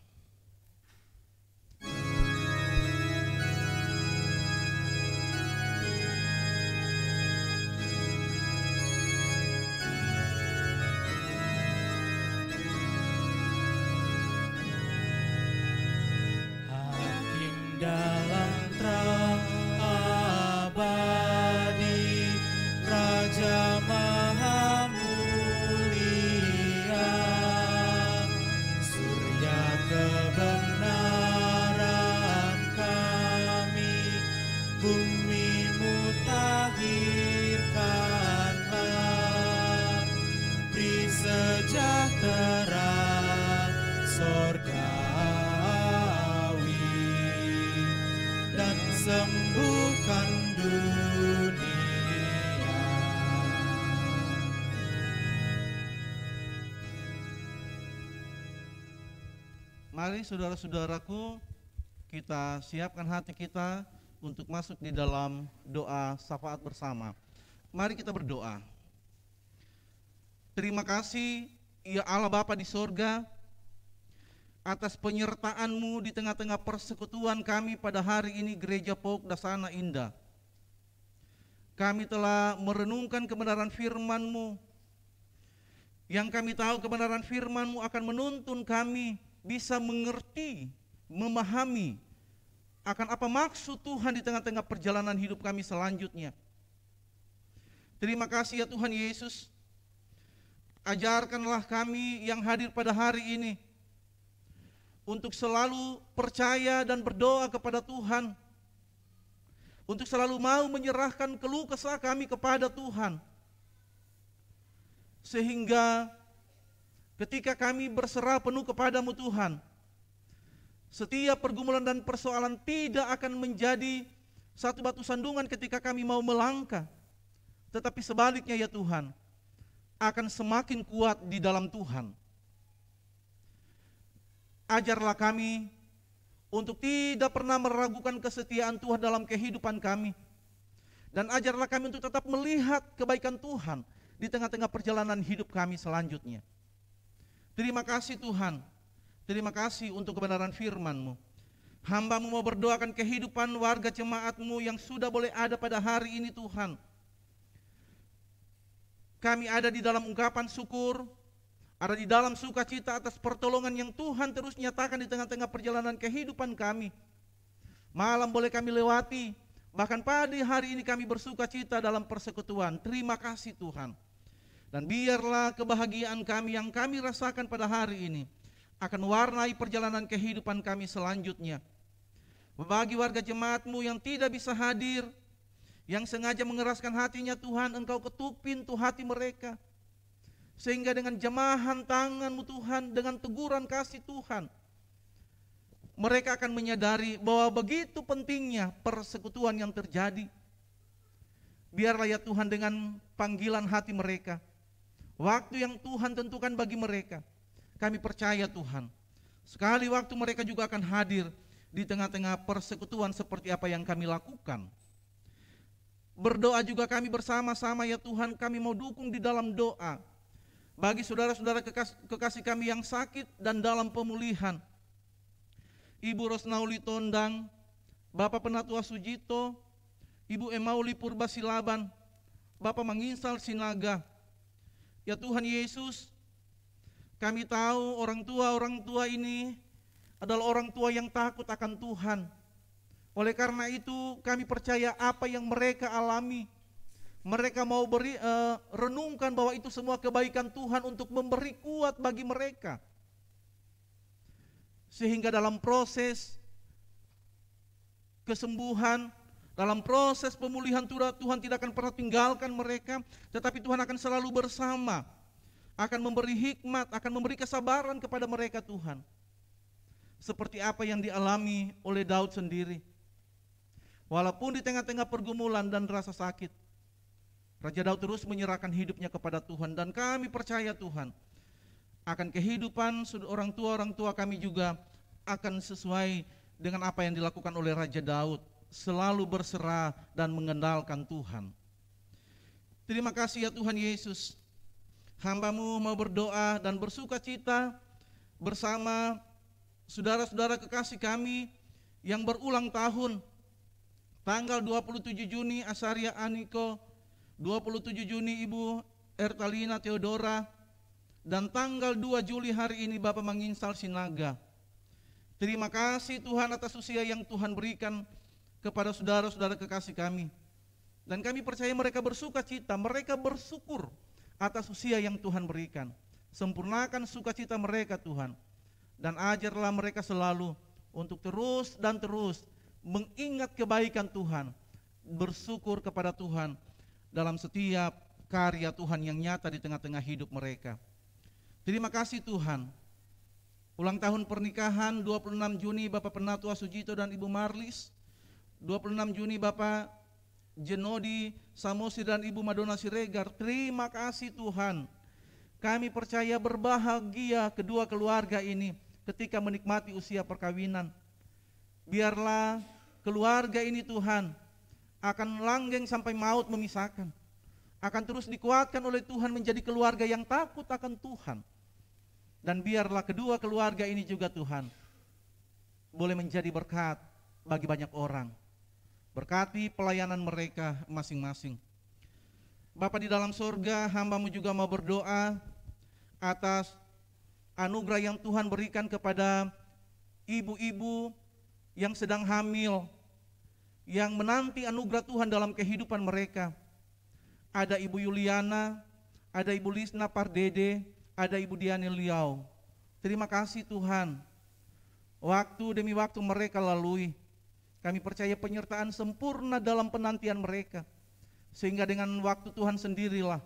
Speaker 3: Dalam terang abadi, Raja Maha Mulia, surya kebenaran kami, bumi-Mu tahirkanlah, beri sejahtera sorga dan sembuhkan dunia.
Speaker 4: Mari saudara-saudaraku, kita siapkan hati kita untuk masuk di dalam doa syafaat bersama. Mari kita berdoa. Terima kasih ya Allah Bapa di sorga, atas penyertaan-Mu di tengah-tengah persekutuan kami pada hari ini Gereja POK Dasana Indah. Kami telah merenungkan kebenaran firman-Mu, yang kami tahu kebenaran firman-Mu akan menuntun kami bisa mengerti, memahami akan apa maksud Tuhan di tengah-tengah perjalanan hidup kami selanjutnya. Terima kasih ya Tuhan Yesus, ajarkanlah kami yang hadir pada hari ini untuk selalu percaya dan berdoa kepada Tuhan, untuk selalu mau menyerahkan keluh kesah kami kepada Tuhan, sehingga ketika kami berserah penuh kepadamu Tuhan, setiap pergumulan dan persoalan tidak akan menjadi satu batu sandungan ketika kami mau melangkah, tetapi sebaliknya ya Tuhan, akan semakin kuat di dalam Tuhan. Ajarlah kami untuk tidak pernah meragukan kesetiaan Tuhan dalam kehidupan kami. Dan ajarlah kami untuk tetap melihat kebaikan Tuhan di tengah-tengah perjalanan hidup kami selanjutnya. Terima kasih Tuhan. Terima kasih untuk kebenaran firman-Mu. Hamba-Mu mau berdoakan kehidupan warga jemaat-Mu yang sudah boleh ada pada hari ini Tuhan. Kami ada di dalam ungkapan syukur, ada di dalam sukacita atas pertolongan yang Tuhan terus nyatakan di tengah-tengah perjalanan kehidupan kami. Malam boleh kami lewati, bahkan pada hari ini kami bersukacita dalam persekutuan. Terima kasih Tuhan. Dan biarlah kebahagiaan kami yang kami rasakan pada hari ini akan warnai perjalanan kehidupan kami selanjutnya. Bagi warga jemaat-Mu yang tidak bisa hadir, yang sengaja mengeraskan hatinya Tuhan, Engkau ketuk pintu hati mereka. Sehingga dengan jamahan tangan-Mu Tuhan, dengan teguran kasih Tuhan, mereka akan menyadari bahwa begitu pentingnya persekutuan yang terjadi. Biarlah ya Tuhan dengan panggilan hati mereka, waktu yang Tuhan tentukan bagi mereka, kami percaya Tuhan, sekali waktu mereka juga akan hadir di tengah-tengah persekutuan seperti apa yang kami lakukan. Berdoa juga kami bersama-sama ya Tuhan, kami mau dukung di dalam doa bagi saudara-saudara kekasih kami yang sakit dan dalam pemulihan. Ibu Rosnauli Tondang, Bapak Penatua Sujito, Ibu Emauli Purbasilaban, Bapak Manginsal Sinaga. Ya Tuhan Yesus, kami tahu orang tua ini adalah orang tua yang takut akan Tuhan. Oleh karena itu kami percaya apa yang mereka alami, mereka mau renungkan bahwa itu semua kebaikan Tuhan untuk memberi kuat bagi mereka. Sehingga dalam proses kesembuhan, dalam proses pemulihan Tuhan tidak akan pernah tinggalkan mereka, tetapi Tuhan akan selalu bersama, akan memberi hikmat, akan memberi kesabaran kepada mereka Tuhan. Seperti apa yang dialami oleh Daud sendiri. Walaupun di tengah-tengah pergumulan dan rasa sakit, Raja Daud terus menyerahkan hidupnya kepada Tuhan, dan kami percaya Tuhan akan kehidupan orang tua kami juga akan sesuai dengan apa yang dilakukan oleh Raja Daud, selalu berserah dan mengandalkan Tuhan. Terima kasih ya Tuhan Yesus, hamba-Mu mau berdoa dan bersuka cita bersama saudara-saudara kekasih kami yang berulang tahun. Tanggal 27 Juni Asaria Aniko, 27 Juni Ibu Ertalina Theodora, dan tanggal 2 Juli hari ini Bapak Manginsal Sinaga. Terima kasih Tuhan atas usia yang Tuhan berikan kepada saudara-saudara kekasih kami. Dan kami percaya mereka bersuka cita, mereka bersyukur atas usia yang Tuhan berikan. Sempurnakan sukacita mereka Tuhan, dan ajarlah mereka selalu untuk terus dan terus mengingat kebaikan Tuhan, bersyukur kepada Tuhan dalam setiap karya Tuhan yang nyata di tengah-tengah hidup mereka. Terima kasih Tuhan. Ulang tahun pernikahan 26 Juni Bapak Penatua Sujito dan Ibu Marlis, 26 Juni Bapak Jenodi Samosi dan Ibu Madonna Siregar. Terima kasih Tuhan. Kami percaya berbahagia kedua keluarga ini ketika menikmati usia perkawinan. Biarlah keluarga ini Tuhan akan langgeng sampai maut memisahkan, akan terus dikuatkan oleh Tuhan menjadi keluarga yang takut akan Tuhan. Dan biarlah kedua keluarga ini juga Tuhan boleh menjadi berkat bagi banyak orang. Berkati pelayanan mereka masing-masing. Bapa di dalam surga, hamba-Mu juga mau berdoa atas anugerah yang Tuhan berikan kepada ibu-ibu yang sedang hamil, yang menanti anugerah Tuhan dalam kehidupan mereka. Ada Ibu Yuliana, ada Ibu Lisna Pardede, ada Ibu Diani Liau. Terima kasih Tuhan, waktu demi waktu mereka lalui. Kami percaya penyertaan sempurna dalam penantian mereka, sehingga dengan waktu Tuhan sendirilah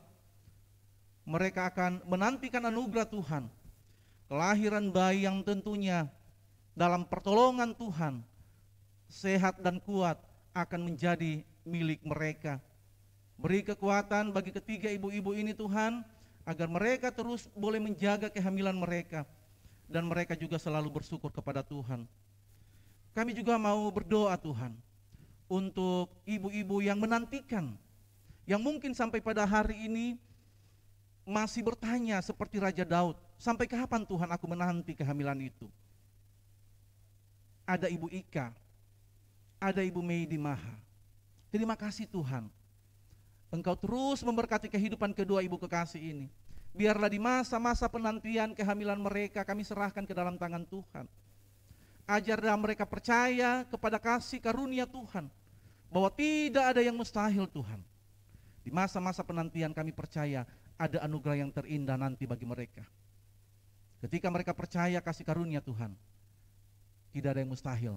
Speaker 4: mereka akan menantikan anugerah Tuhan, kelahiran bayi yang tentunya dalam pertolongan Tuhan sehat dan kuat akan menjadi milik mereka. Beri kekuatan bagi ketiga ibu-ibu ini Tuhan, agar mereka terus boleh menjaga kehamilan mereka, dan mereka juga selalu bersyukur kepada Tuhan. Kami juga mau berdoa Tuhan untuk ibu-ibu yang menantikan, yang mungkin sampai pada hari ini masih bertanya seperti Raja Daud, sampai kapan Tuhan aku menanti kehamilan itu? Ada Ibu Ika, ada Ibu Meidi Maha. Terima kasih Tuhan, Engkau terus memberkati kehidupan kedua ibu kekasih ini. Biarlah di masa-masa penantian kehamilan mereka kami serahkan ke dalam tangan Tuhan. Ajarlah mereka percaya kepada kasih karunia Tuhan, bahwa tidak ada yang mustahil Tuhan. Di masa-masa penantian kami percaya ada anugerah yang terindah nanti bagi mereka. Ketika mereka percaya kasih karunia Tuhan, tidak ada yang mustahil,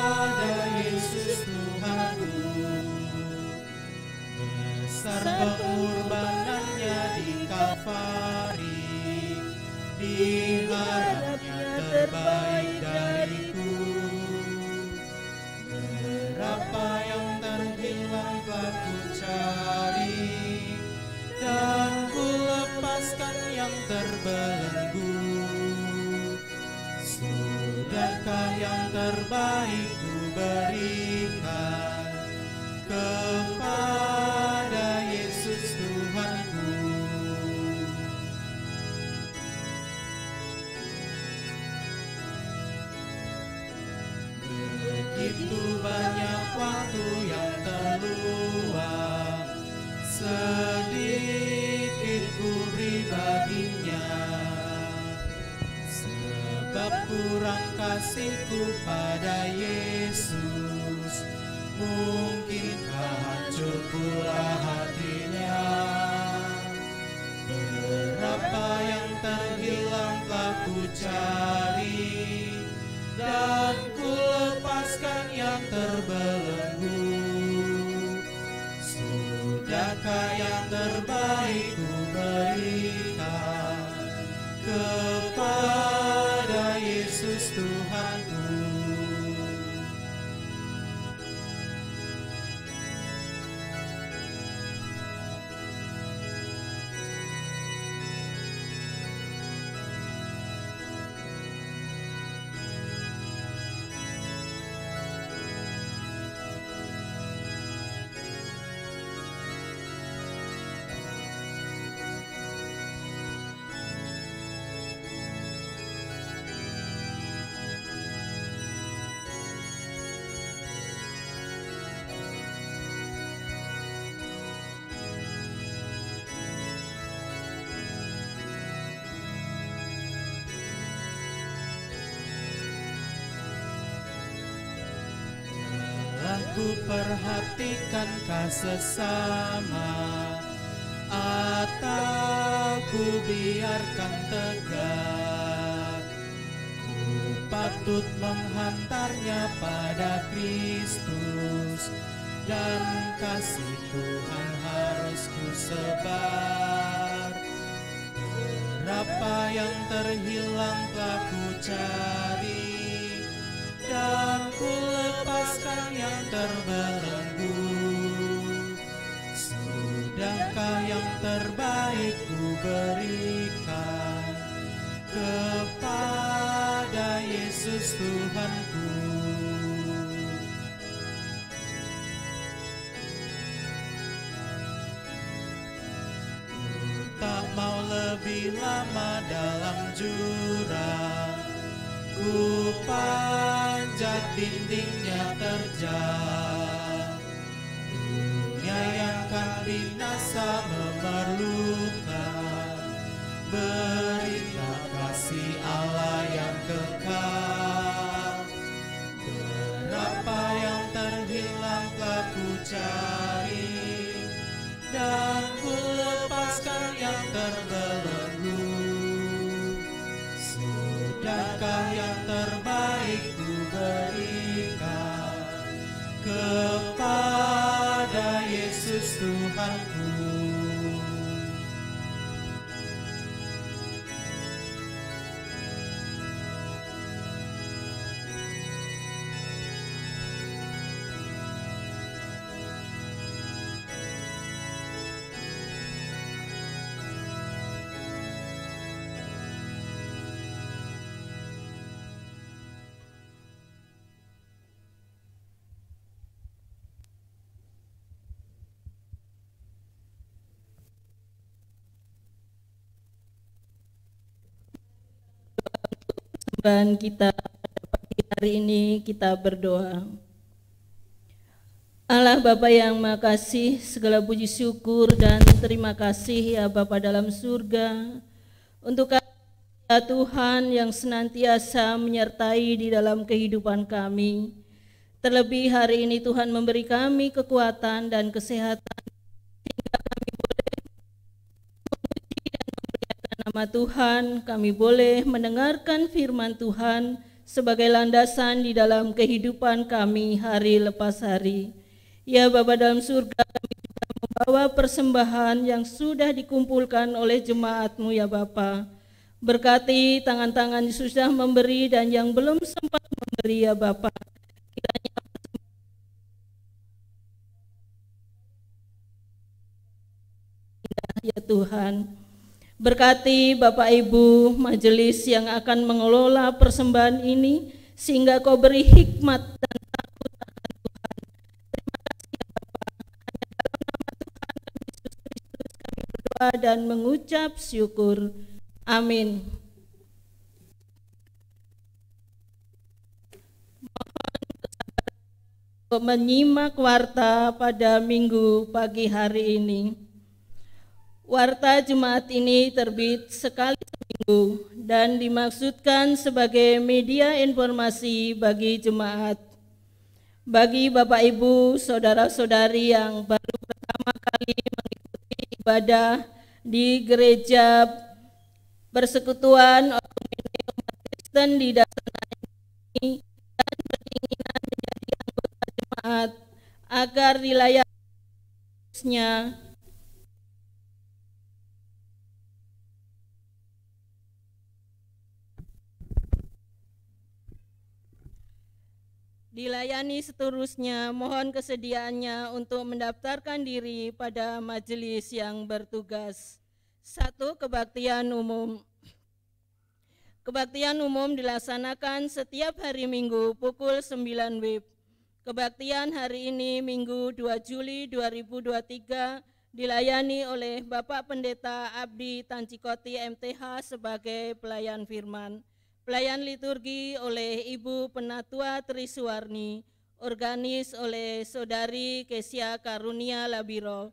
Speaker 3: terbaik dariku. Berapa yang terhilang telah ku cari, dan ku lepaskan yang terbelenggu. Sudahkah yang terbaik ku berikan kepada Yesus Tuhanku. Begitu banyak waktu yang terluang, sedikit ku beri baginya. Sebab kurang kasihku pada Yesus, mungkinkah hancur pula hatinya. Berapa yang terhilang telah ku cari, dan ku lepaskan yang terbelenggu. Sudahkah yang terbaik ku berikan kepada Yesus Tuhanku. Ku perhatikankah sesama, atau ku biarkan tegak? Ku patut menghantarnya pada Kristus, dan kasih Tuhan harus ku sebar. Berapa yang terhilang telah ku cari, dan ku lepaskan yang terbelenggu. Sudahkah yang terbaik ku berikan kepada Yesus Tuhanku. Ku tak mau lebih lama dalam jurang, ku panjat dindingnya terjang. Dunia yang akan binasa memerlukan berita kasih Allah yang kekal. Berapa yang terhilang telah ku cari, dan ku lepaskan yang terbelenggu. Sudahkah yang terbaik ku berikan kepada Yesus Tuhanku.
Speaker 1: Dan kita pada pagi hari ini kita berdoa. Allah Bapa yang Maha Kasih, segala puji syukur dan terima kasih ya Bapa dalam surga untuk ya Tuhan yang senantiasa menyertai di dalam kehidupan kami. Terlebih hari ini Tuhan memberi kami kekuatan dan kesehatan sehingga kami boleh memuji dan memuliakan nama Tuhan, kami boleh mendengarkan firman Tuhan sebagai landasan di dalam kehidupan kami hari lepas hari. Ya Bapa dalam surga, kami juga membawa persembahan yang sudah dikumpulkan oleh jemaat-Mu ya Bapa. Berkati tangan-tangan yang sudah memberi dan yang belum sempat memberi ya Bapa. Kiranya ya Tuhan. Berkati Bapak Ibu majelis yang akan mengelola persembahan ini, sehingga Kau beri hikmat dan takut akan Tuhan. Terima kasih ya Bapa. Hanya dalam nama Tuhan Yesus Kristus kami berdoa dan mengucap syukur. Amin. Mohon kesabaran untuk menyimak warta pada minggu pagi hari ini. Warta Jumat ini terbit sekali seminggu dan dimaksudkan sebagai media informasi bagi jemaat. Bagi Bapak Ibu, saudara-saudari yang baru pertama kali mengikuti ibadah di gereja Persekutuan Umat Kristen di Dasana ini dan berkeinginan menjadi anggota jemaat agar dilayani seterusnya, mohon kesediaannya untuk mendaftarkan diri pada majelis yang bertugas. 1. Kebaktian umum. Kebaktian umum dilaksanakan setiap hari Minggu pukul 9 WIB. Kebaktian hari ini Minggu 2 Juli 2023 dilayani oleh Bapak Pendeta Abdi Tancikoti MTH sebagai pelayan firman. Pelayan liturgi oleh Ibu Penatua Trisuwarni, organis oleh Saudari Kesia Karunia Labiro,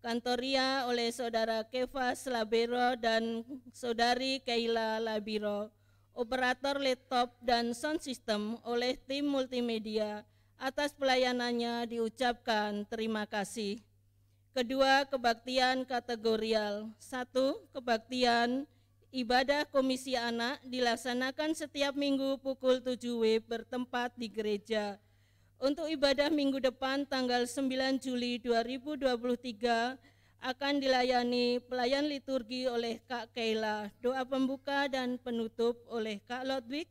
Speaker 1: kantoria oleh Saudara Kefas Labiro dan Saudari Keila Labiro, operator laptop dan sound system oleh tim multimedia. Atas pelayanannya diucapkan terima kasih. Kedua, kebaktian kategorial. 1. Kebaktian ibadah Komisi Anak dilaksanakan setiap minggu pukul 7 WIB bertempat di gereja. Untuk ibadah minggu depan tanggal 9 Juli 2023 akan dilayani pelayan liturgi oleh Kak Keila, doa pembuka dan penutup oleh Kak Lodwig,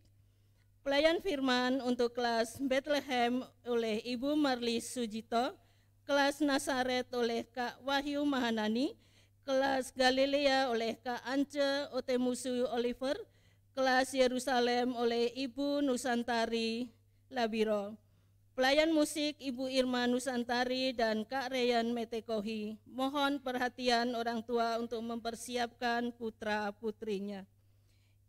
Speaker 1: pelayan firman untuk kelas Bethlehem oleh Ibu Marlis Sujito, kelas Nasaret oleh Kak Wahyu Mahanani, kelas Galilea oleh Kak Ance Otemusu Oliver, kelas Yerusalem oleh Ibu Nusantari Labiro. Pelayan musik Ibu Irma Nusantari dan Kak Reyan Metekohi. Mohon perhatian orang tua untuk mempersiapkan putra-putrinya.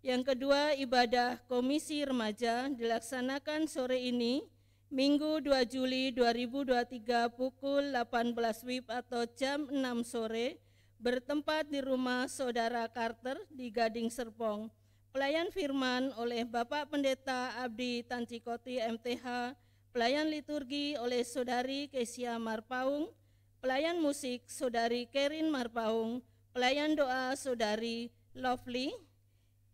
Speaker 1: Yang kedua, ibadah Komisi Remaja dilaksanakan sore ini, Minggu 2 Juli 2023 pukul 18 WIB atau jam 6 sore, bertempat di rumah Saudara Carter di Gading Serpong. Pelayan firman oleh Bapak Pendeta Abdi Tancikoti MTH, pelayan liturgi oleh Saudari Kesia Marpaung, pelayan musik Saudari Kerin Marpaung, pelayan doa Saudari Lovely.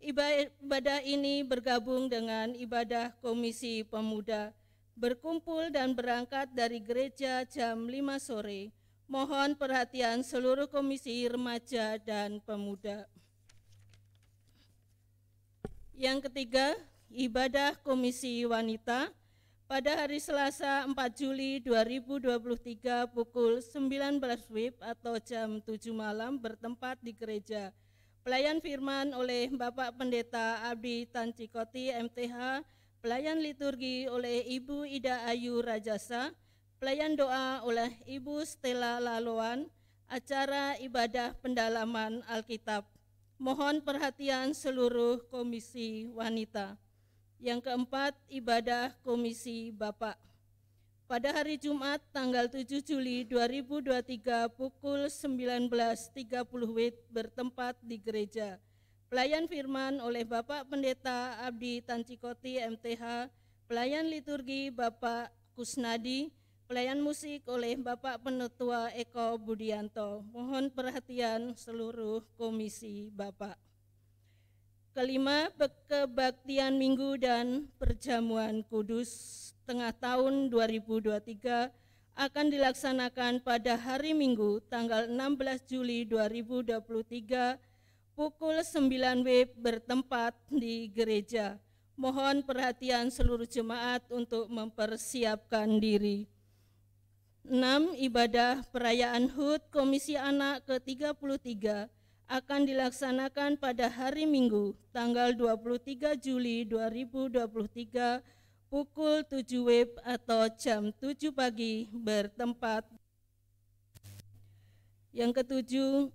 Speaker 1: Ibadah ini bergabung dengan ibadah Komisi Pemuda, berkumpul dan berangkat dari gereja jam 5 sore. Mohon perhatian seluruh komisi remaja dan pemuda. Yang ketiga, ibadah Komisi Wanita pada hari Selasa 4 Juli 2023 pukul 19 WIB atau jam 7 malam bertempat di gereja. Pelayan firman oleh Bapak Pendeta Abdi Tancikoti MTH, pelayan liturgi oleh Ibu Ida Ayu Rajasa, pelayan doa oleh Ibu Stella Laloan, acara ibadah pendalaman Alkitab. Mohon perhatian seluruh komisi wanita. Yang keempat, ibadah Komisi Bapak. Pada hari Jumat tanggal 7 Juli 2023 pukul 19.30 WIB bertempat di gereja. Pelayan firman oleh Bapak Pendeta Abdi Tancikoti MTH, pelayan liturgi Bapak Kusnadi, pelayan musik oleh Bapak Penatua Eko Budianto. Mohon perhatian seluruh komisi Bapak. Kelima, kebaktian minggu dan perjamuan kudus tengah tahun 2023 akan dilaksanakan pada hari Minggu tanggal 16 Juli 2023 pukul 9 WIB bertempat di gereja. Mohon perhatian seluruh jemaat untuk mempersiapkan diri. 6. Ibadah perayaan HUT Komisi Anak ke-33 akan dilaksanakan pada hari Minggu, tanggal 23 Juli 2023, pukul 7 WIB atau jam 7 pagi bertempat. Yang ketujuh,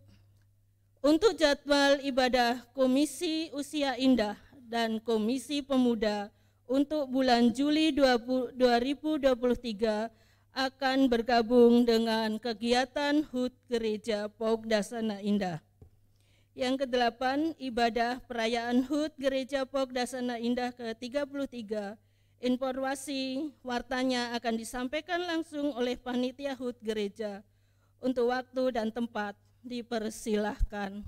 Speaker 1: untuk jadwal ibadah Komisi Usia Indah dan Komisi Pemuda untuk bulan Juli 2023 akan bergabung dengan kegiatan HUT Gereja POK Dasana Indah. Yang kedelapan, ibadah perayaan HUT Gereja POK Dasana Indah ke-33. Informasi wartanya akan disampaikan langsung oleh panitia HUT Gereja. Untuk waktu dan tempat dipersilahkan.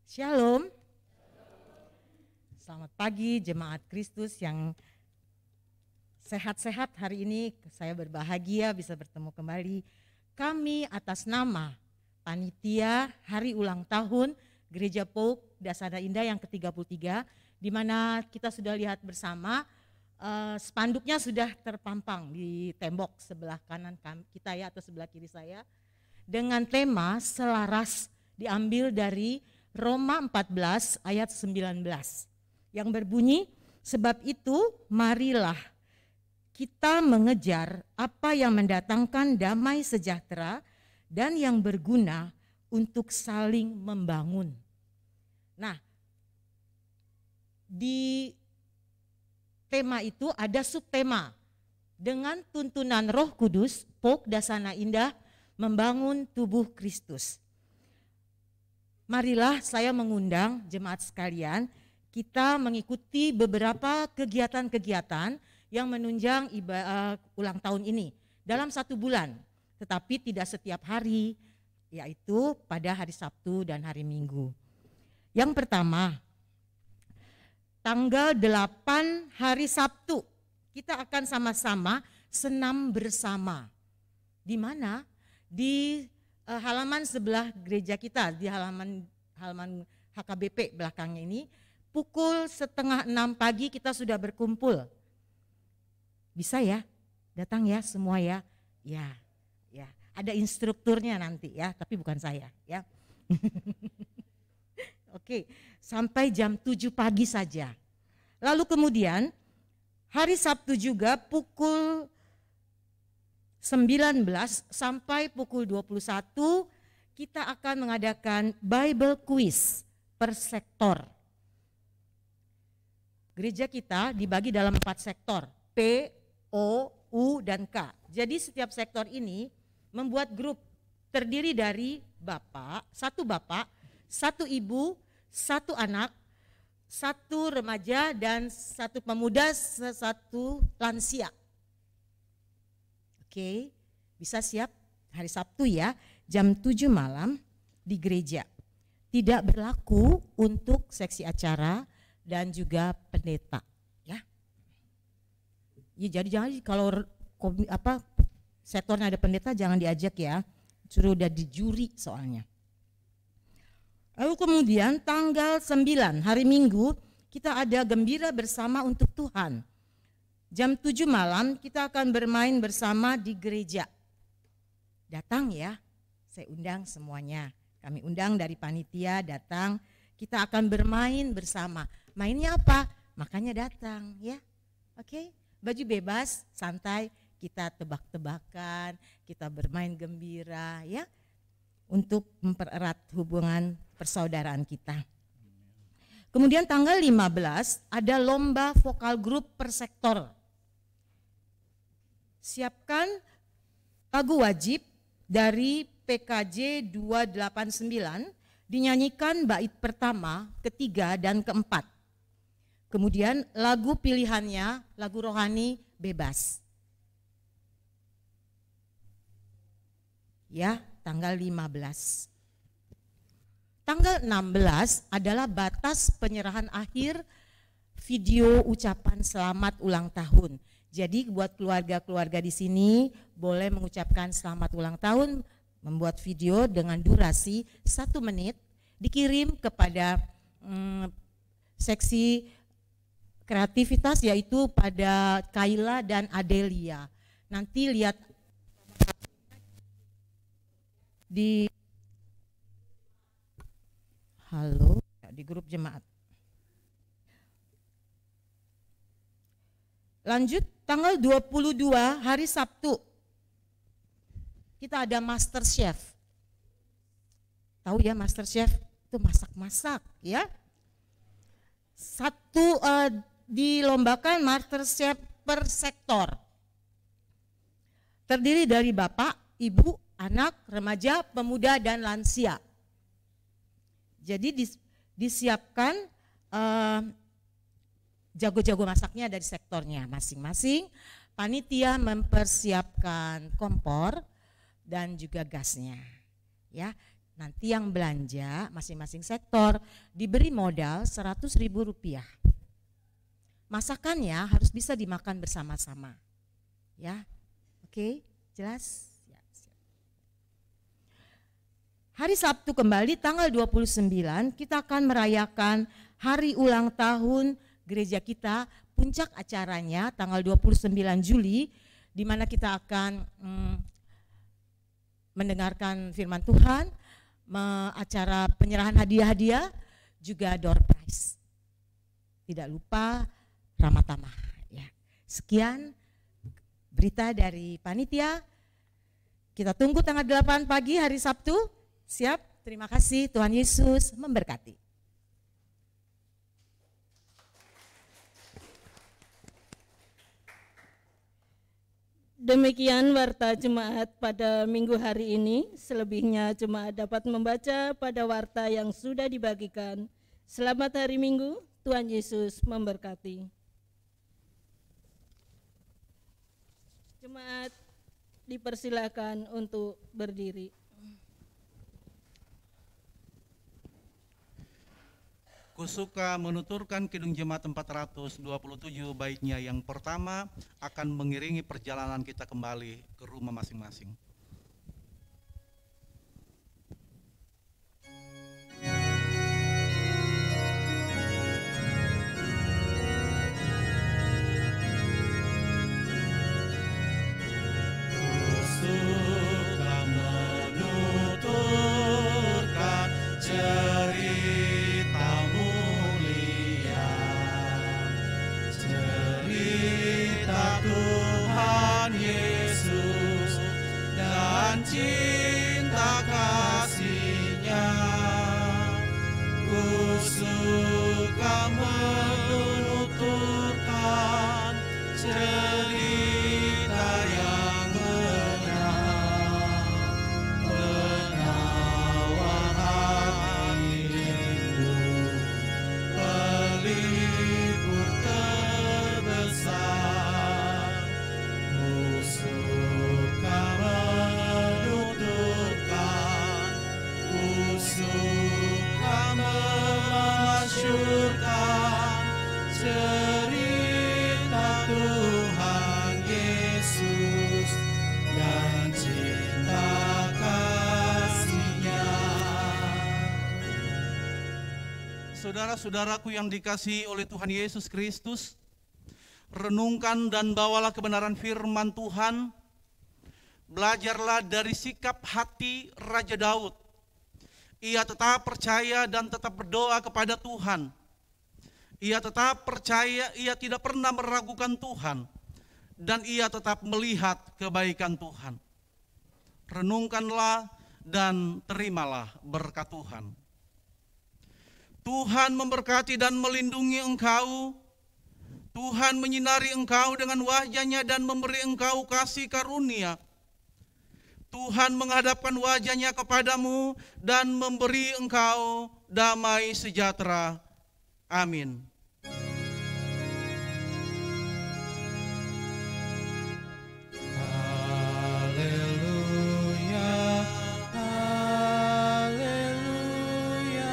Speaker 5: Shalom. Selamat pagi jemaat Kristus yang sehat-sehat hari ini. Saya berbahagia bisa bertemu kembali. Kami atas nama panitia hari ulang tahun Gereja POK Dasana Indah yang ke-33, di mana kita sudah lihat bersama spanduknya sudah terpampang di tembok sebelah kanan kita ya, atau sebelah kiri saya, dengan tema selaras, diambil dari Roma 14 ayat 19 yang berbunyi, sebab itu marilah kita mengejar apa yang mendatangkan damai sejahtera dan yang berguna untuk saling membangun. Nah, di tema itu ada subtema, dengan tuntunan Roh Kudus, POK Dasana Indah membangun tubuh Kristus. Marilah saya mengundang jemaat sekalian, kita mengikuti beberapa kegiatan-kegiatan yang menunjang ulang tahun ini dalam 1 bulan, tetapi tidak setiap hari, yaitu pada hari Sabtu dan hari Minggu. Yang pertama, tanggal 8 hari Sabtu, kita akan sama-sama senam bersama. Di mana? Di halaman sebelah gereja kita, di halaman HKBP belakangnya ini, pukul 5:30 pagi kita sudah berkumpul. Bisa ya, datang ya semua ya, ya, ada instrukturnya nanti ya, tapi bukan saya ya. Oke, sampai jam 7 pagi saja. Lalu kemudian hari Sabtu juga pukul 19 sampai pukul 21 kita akan mengadakan Bible Quiz per sektor. Gereja kita dibagi dalam 4 sektor, P, O, U, dan K. Jadi setiap sektor ini membuat grup terdiri dari bapak, 1 ibu, 1 anak, 1 remaja, dan 1 pemuda, 1 lansia. Oke, bisa siap hari Sabtu ya, jam 7 malam di gereja. Tidak berlaku untuk seksi acara dan juga pendeta. Ya, jadi jangan kalau sektornya ada pendeta jangan diajak ya, suruh udah di juri soalnya. Lalu kemudian tanggal 9 hari Minggu kita ada gembira bersama untuk Tuhan. Jam 7 malam kita akan bermain bersama di gereja. Datang ya, saya undang semuanya. Kami undang dari panitia datang, kita akan bermain bersama. Mainnya apa? Makanya datang ya. Oke? Baju bebas, santai, kita tebak-tebakan, kita bermain gembira ya, untuk mempererat hubungan persaudaraan kita. Kemudian tanggal 15 ada lomba vokal grup per sektor. Siapkan lagu wajib dari PKJ 289, dinyanyikan bait pertama, ketiga, dan keempat. Kemudian lagu pilihannya, lagu rohani bebas. Ya, tanggal 15. Tanggal 16 adalah batas penyerahan akhir video ucapan selamat ulang tahun. Jadi buat keluarga-keluarga di sini boleh mengucapkan selamat ulang tahun, membuat video dengan durasi 1 menit, dikirim kepada seksi kreativitas, yaitu pada Kayla dan Adelia. Nanti lihat di di grup jemaat. Lanjut, tanggal 22 hari Sabtu kita ada Master Chef. Tahu ya Master Chef? Itu masak-masak ya. Dilombakan Master Chef per sektor. Terdiri dari bapak, ibu, anak, remaja, pemuda, dan lansia. Jadi disiapkan jago-jago masaknya dari sektornya masing-masing. Panitia mempersiapkan kompor dan juga gasnya. Ya, nanti yang belanja masing-masing sektor diberi modal Rp100.000. Masakannya harus bisa dimakan bersama-sama. Ya, oke, jelas? Ya, siap. Hari Sabtu kembali tanggal 29 kita akan merayakan hari ulang tahun gereja kita. Puncak acaranya tanggal 29 Juli di mana kita akan mendengarkan firman Tuhan, acara penyerahan hadiah-hadiah, juga door prize. Tidak lupa ramah tamah ya. Sekian berita dari panitia. Kita tunggu tanggal 8 pagi hari Sabtu. Siap? Terima kasih, Tuhan Yesus memberkati.
Speaker 1: Demikian warta jemaat pada minggu hari ini. Selebihnya jemaat dapat membaca pada warta yang sudah dibagikan. Selamat hari Minggu, Tuhan Yesus memberkati. Jemaat dipersilakan untuk berdiri.
Speaker 4: Kusuka menuturkan Kidung Jemaat 427 baitnya yang pertama akan mengiringi perjalanan kita kembali ke rumah masing-masing.
Speaker 3: Kusuka menuturkan cerita mulia, cerita Tuhan Yesus dan cinta kasih-Nya. Kusuka menuturkan cerita yang benar, penawar hati rindu, pelipur terbesar. Kusuka menuturkan, kusuka memasyurkan cerita Tuhan Yesus dan cinta kasih-Nya.
Speaker 4: Saudara-saudaraku yang dikasihi oleh Tuhan Yesus Kristus, renungkan dan bawalah kebenaran firman Tuhan. Belajarlah dari sikap hati Raja Daud. Ia tetap percaya dan tetap berdoa kepada Tuhan. Ia tetap percaya, ia tidak pernah meragukan Tuhan, dan ia tetap melihat kebaikan Tuhan. Renungkanlah dan terimalah berkat Tuhan. Tuhan memberkati dan melindungi engkau. Tuhan menyinari engkau dengan wajah-Nya dan memberi engkau kasih karunia. Tuhan menghadapkan wajah-Nya kepadamu dan memberi engkau damai sejahtera. Amin.
Speaker 3: Haleluya, haleluya,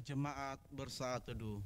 Speaker 4: Jemaat bersaat teduh.